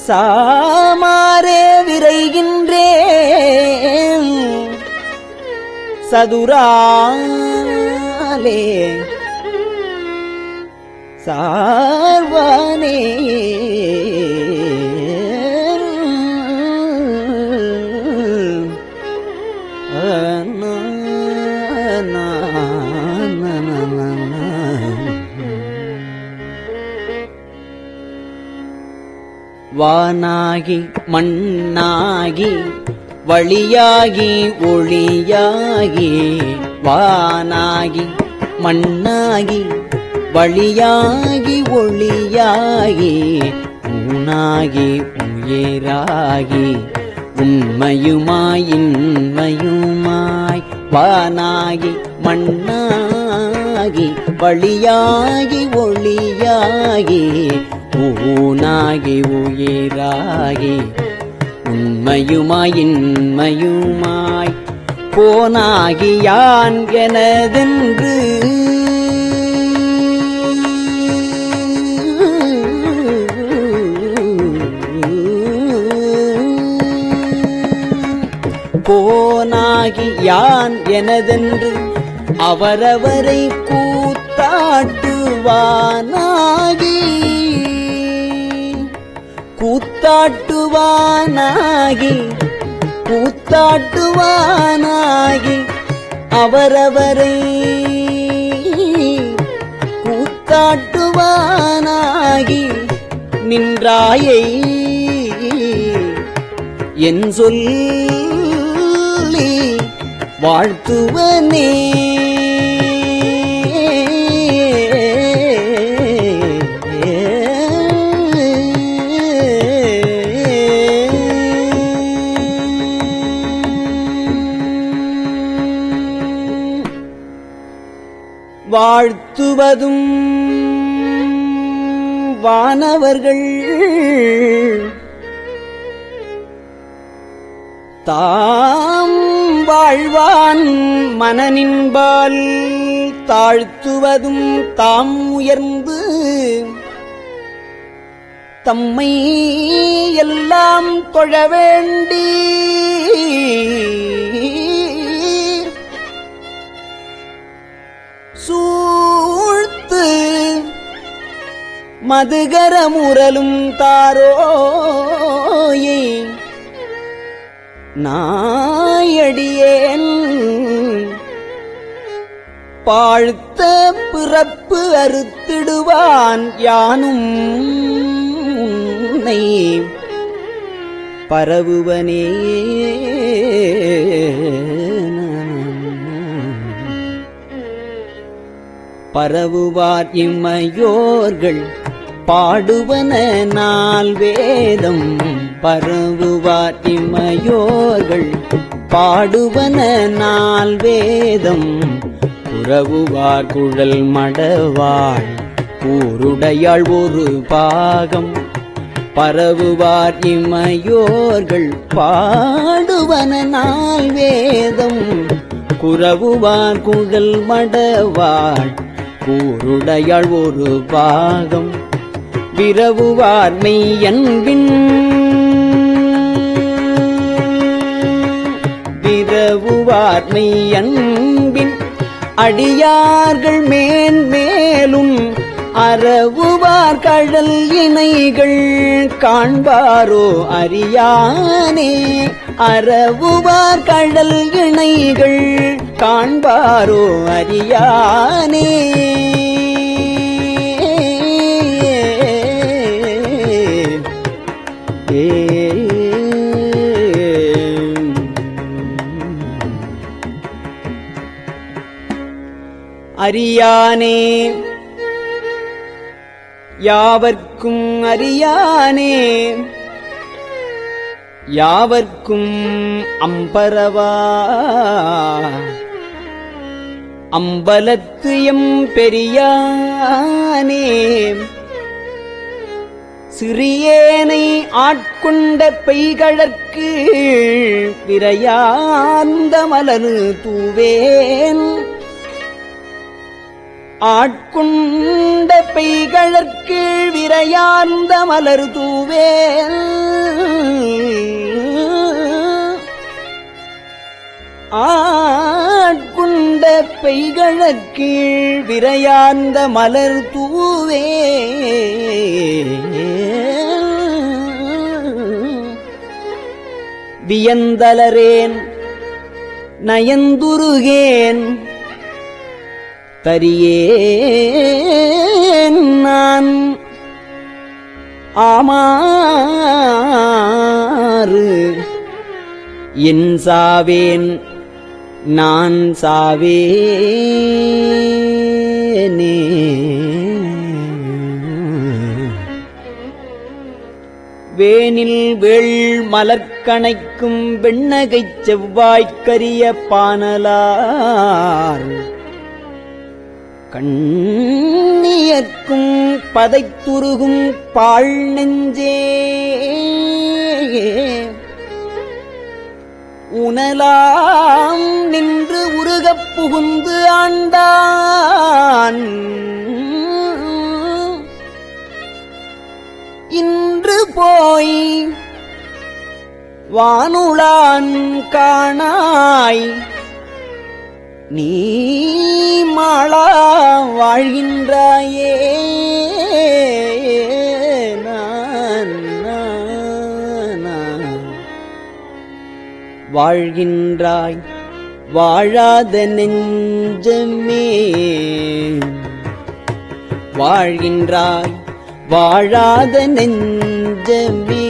சாமாரே விரைகின்றேன் சதுராலே சார்வானே வானாகி மண்ணாகி வழியாகி ஒளியாகி வானாகி மண்ணாகி வழியாகி ஒளியாகி ஊனாகி உயிராகி உண்மையுமாய் இன்மையுமாய் வானாகி மண்ணாகி வழியாகி ஒளியாகி ஊனாகி உயிராகி உண்மையுமாய் இன்மையுமாய் போனாகி யான் எனதென்று போனாகி யான் எனதென்று அவரவரை கூத்தாட்டுவானாகி கூத்தாட்டுவானாகி கூத்தாட்டுவானாகி அவரவரை கூத்தாட்டுவானாகி நின்றாயை என் சொல்லி வாழ்த்துவனே வாழ்த்துவதும் வானவர்கள் தாம் வாழ்வான் மனநின்பால் தாழ்த்துவதும் தாம் உயர்ந்து தம்மை எல்லாம் தொழ வேண்டி சூழ்த்து மதுகர முரலும் தாரோயே நாயடியேன் பாழ்த்த பிறப்பு அறுத்திடுவான் யானும் உன்னை பரவுவனே. பரவுவார் இம்மையோர்கள் பாடுவன நால் வேதம். பரவுவார் இம்மையோர்கள் பாடுவன நால் வேதம். புறவுவார் குழல் மடவாள் கூருடையாள் ஒரு பாகம். பரவுவார் இம்மையோர்கள் பாடுவன நால் வேதம். குறவுவார் குழல் மடவாள் கூருடையாள் ஒரு பாகம். விரவுவார் மெய்யன்பின் விரவுவார் மெய்யன்பின் அடியார்கள் மேன்மேலும் அறவுவார் கழல் இணைகள் காண்பாரோ அறியானே. அறவுவார் கழல் இணைகள் காண்பாரோ அறியானே. அறியானே யாவர்க்கும் அறியானே. யாவர்க்கும் அம்பரவா அம்பலத்து எம் பெரியானே. சிறியேனை ஆட்கொண்ட பெய்கழற்கு விரையார்ந்த மலரு தூவேன். ஆட்கொண்ட பெய்கழற்கு விரையார்ந்த மலர் தூவேன். ஆட்கொண்ட பெய்கழற்கு விரையார்ந்த மலர் தூவே. வியந்தலரேன் நயந்துருகேன் தரியேன் நான் ஆமாறு என் சாவேன் நான் சாவேனே. வேனில் வேள் மலர்கணைக்கும் வெண்ணகைச் செவ்வாய்க்கரிய பானலார் கண்ணியர்க்கும் பதைத்துருகும் பாழ் நெஞ்சே. உணலாம் நின்று உருகப் புகுந்து ஆண்டான் இன்று போய் வானுளான் காணாய். நீ மாளா வாழ்கின்றாயே. வாழ்கின்றாய் வாழாத நெஞ்சமே. வாழ்கின்றாய் வாழாத நெஞ்சமே.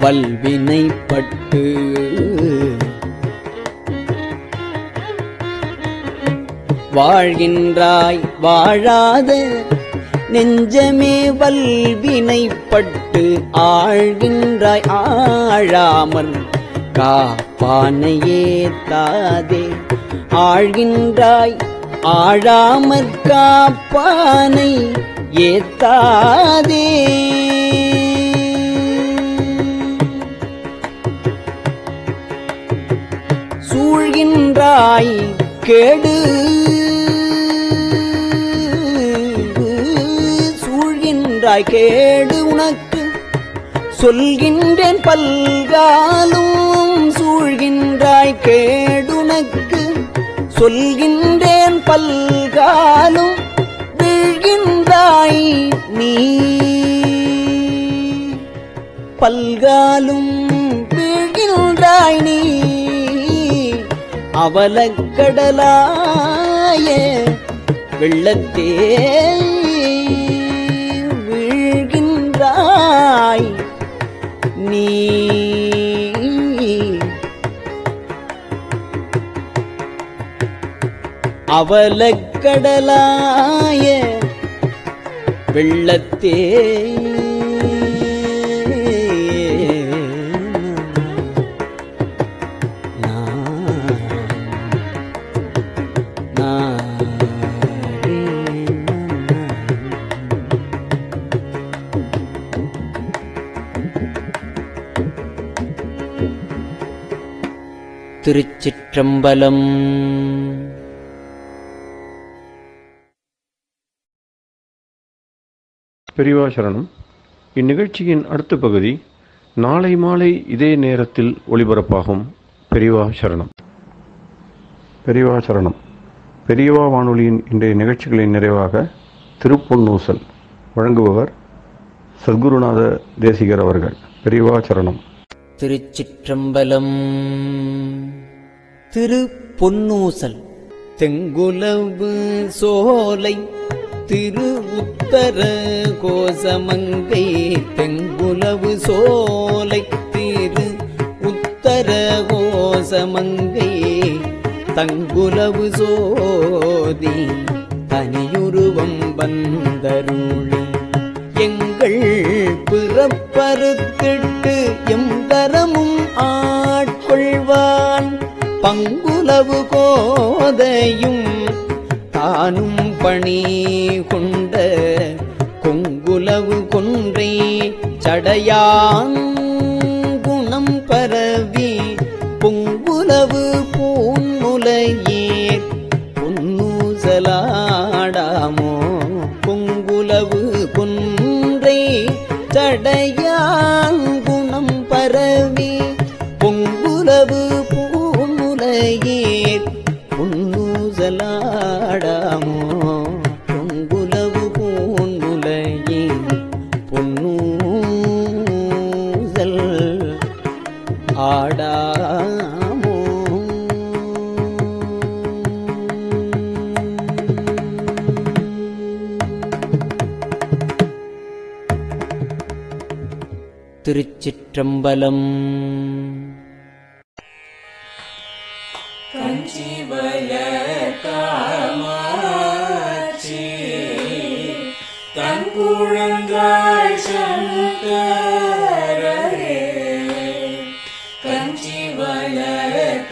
வல்வினைப்பட்டு வாழ்கின்றாய் வாழாத நெஞ்சமே. வல்வினைப்பட்டு ஆழ்கின்றாய் ஆழாமற் காப்பானையே தாதே. ஆழ்கின்றாய் ஆழாமற் காப்பானை ஏத்தாதே. சூழ்கின்றாய் கேடு சூழ்கின்ற வீழ்கின்றாய் கேடு உனக்கு சொல்கின்றேன் பல்காலும் சூழ்கின்றாய் கேடுனக்கு சொல்கின்றேன் பல்காலும் வீழ்கின்றாய் நீ பல்காலும் வீழ்கின்றாய் நீ அவலக்கடலாய வெள்ளத்தே வீழ்கின்றாய் நீ அவலக்கடலாய வெள்ளத்தே திருச்சிற்றம்பலம். பெரியவா சரணம். இந்நிகழ்ச்சியின் அடுத்த பகுதி நாளை மாலை இதே நேரத்தில் ஒளிபரப்பாகும். பெரியவா சரணம். பெரியவா சரணம். பெரியவா வானொலியின் இன்றைய நிகழ்ச்சிகளின் நிறைவாக திருப்பொன்னூசல் வழங்குபவர் சத்குருநாத தேசிகர் அவர்கள். பெரியவா சரணம். திருச்சிற்றம்பலம். திருப்பொன்னூசல். தெங்குலவு சோலை திரு உத்தர கோசமங்கை தெங்குலவு சோலை திரு உத்தர கோசமங்கை தங்குலவு சோதி தனியுருவம் வந்தருளி எங்கள் பிறப்பறுத்திட்டு எந்தரமும் ஆட்கொள்வான் பங்குலவு கோதையும் தானும் பணி கொண்ட கொங்குலவு கொன்றை சடையான் குணம் பரவி பொங்குலவு பூன்முலையீர் பொன்னூசலாடாமோ பொங்குலவு கொன்றை சடையான் குணம் பரவி பொங்குலவு பூன்முலையீர் பொன்னூசலாடாமோ பொங்குலவு பூன்முலையீர் பொன்னூசல் ஆடாமோ. திருச்சிற்றம்பலம். கஞ்சிவல காமாட்சி தன் குழந்தாய் சங்கரே கஞ்சிவல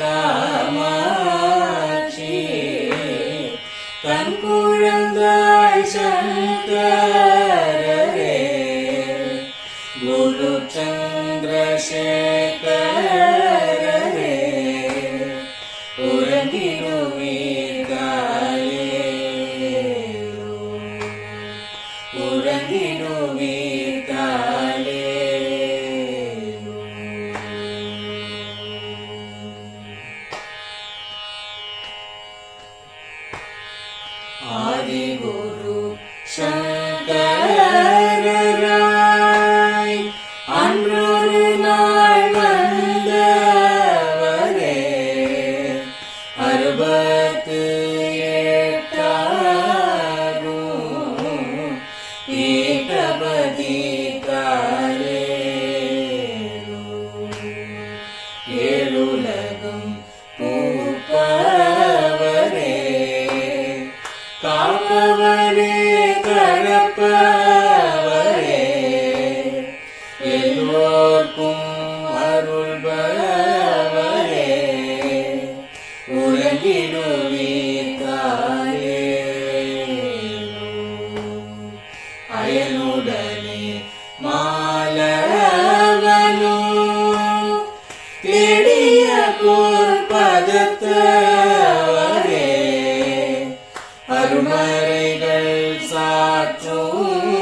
காமாட்சி தன் குழந்தாய் சங்கரே குரு சந்திரசேகரே ஆதிகுரு சங்கரராய் அன்றொரு நாள் வந்தவரே அறுபத்து எட்டாகும் பீட்டபதி காலே ஏழுலகம் பூப்பவரே காப்பவரே கரப்பவரே எல்லோர்க்கும் அருள்பவரே உலகிடுவீர்காலே அயனுடனே மாலவனோ தேடிய பொற்பதத்தவரே அருமறைகள் சாற்றும்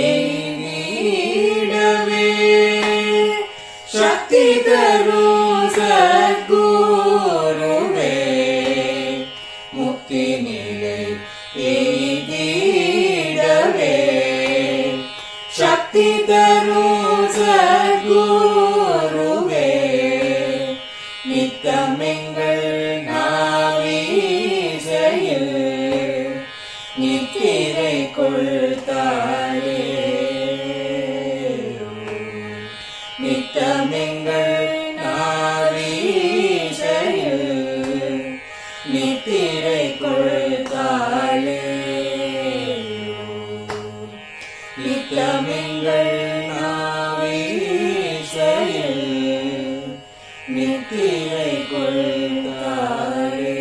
எய்திடவே சக்தி தரும் சத்குருவே முக்தி நிலை எய்திடவே சக்தி தரும் சத்குருவே நித்தமெங்கள் நாவீசையில் நித்திரை கொள்தாயே நித்தமெங்கள் நாவீசையில் நித்திரை கொள்தாயே நித்தமெங்கள் நாவீசையில் நித்திரை கொள்தாயே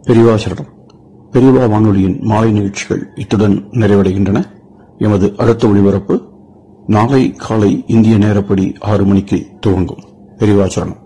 பெரியவா சரணம். பெரியவா வானொலியின் மாலை நிகழ்ச்சிகள் இத்துடன் நிறைவடைகின்றன. எமது அடுத்த ஒளிபரப்பு நாளை காலை இந்திய நேரப்படி 6 மணிக்கு துவங்கும். பெரியவா சரணம்.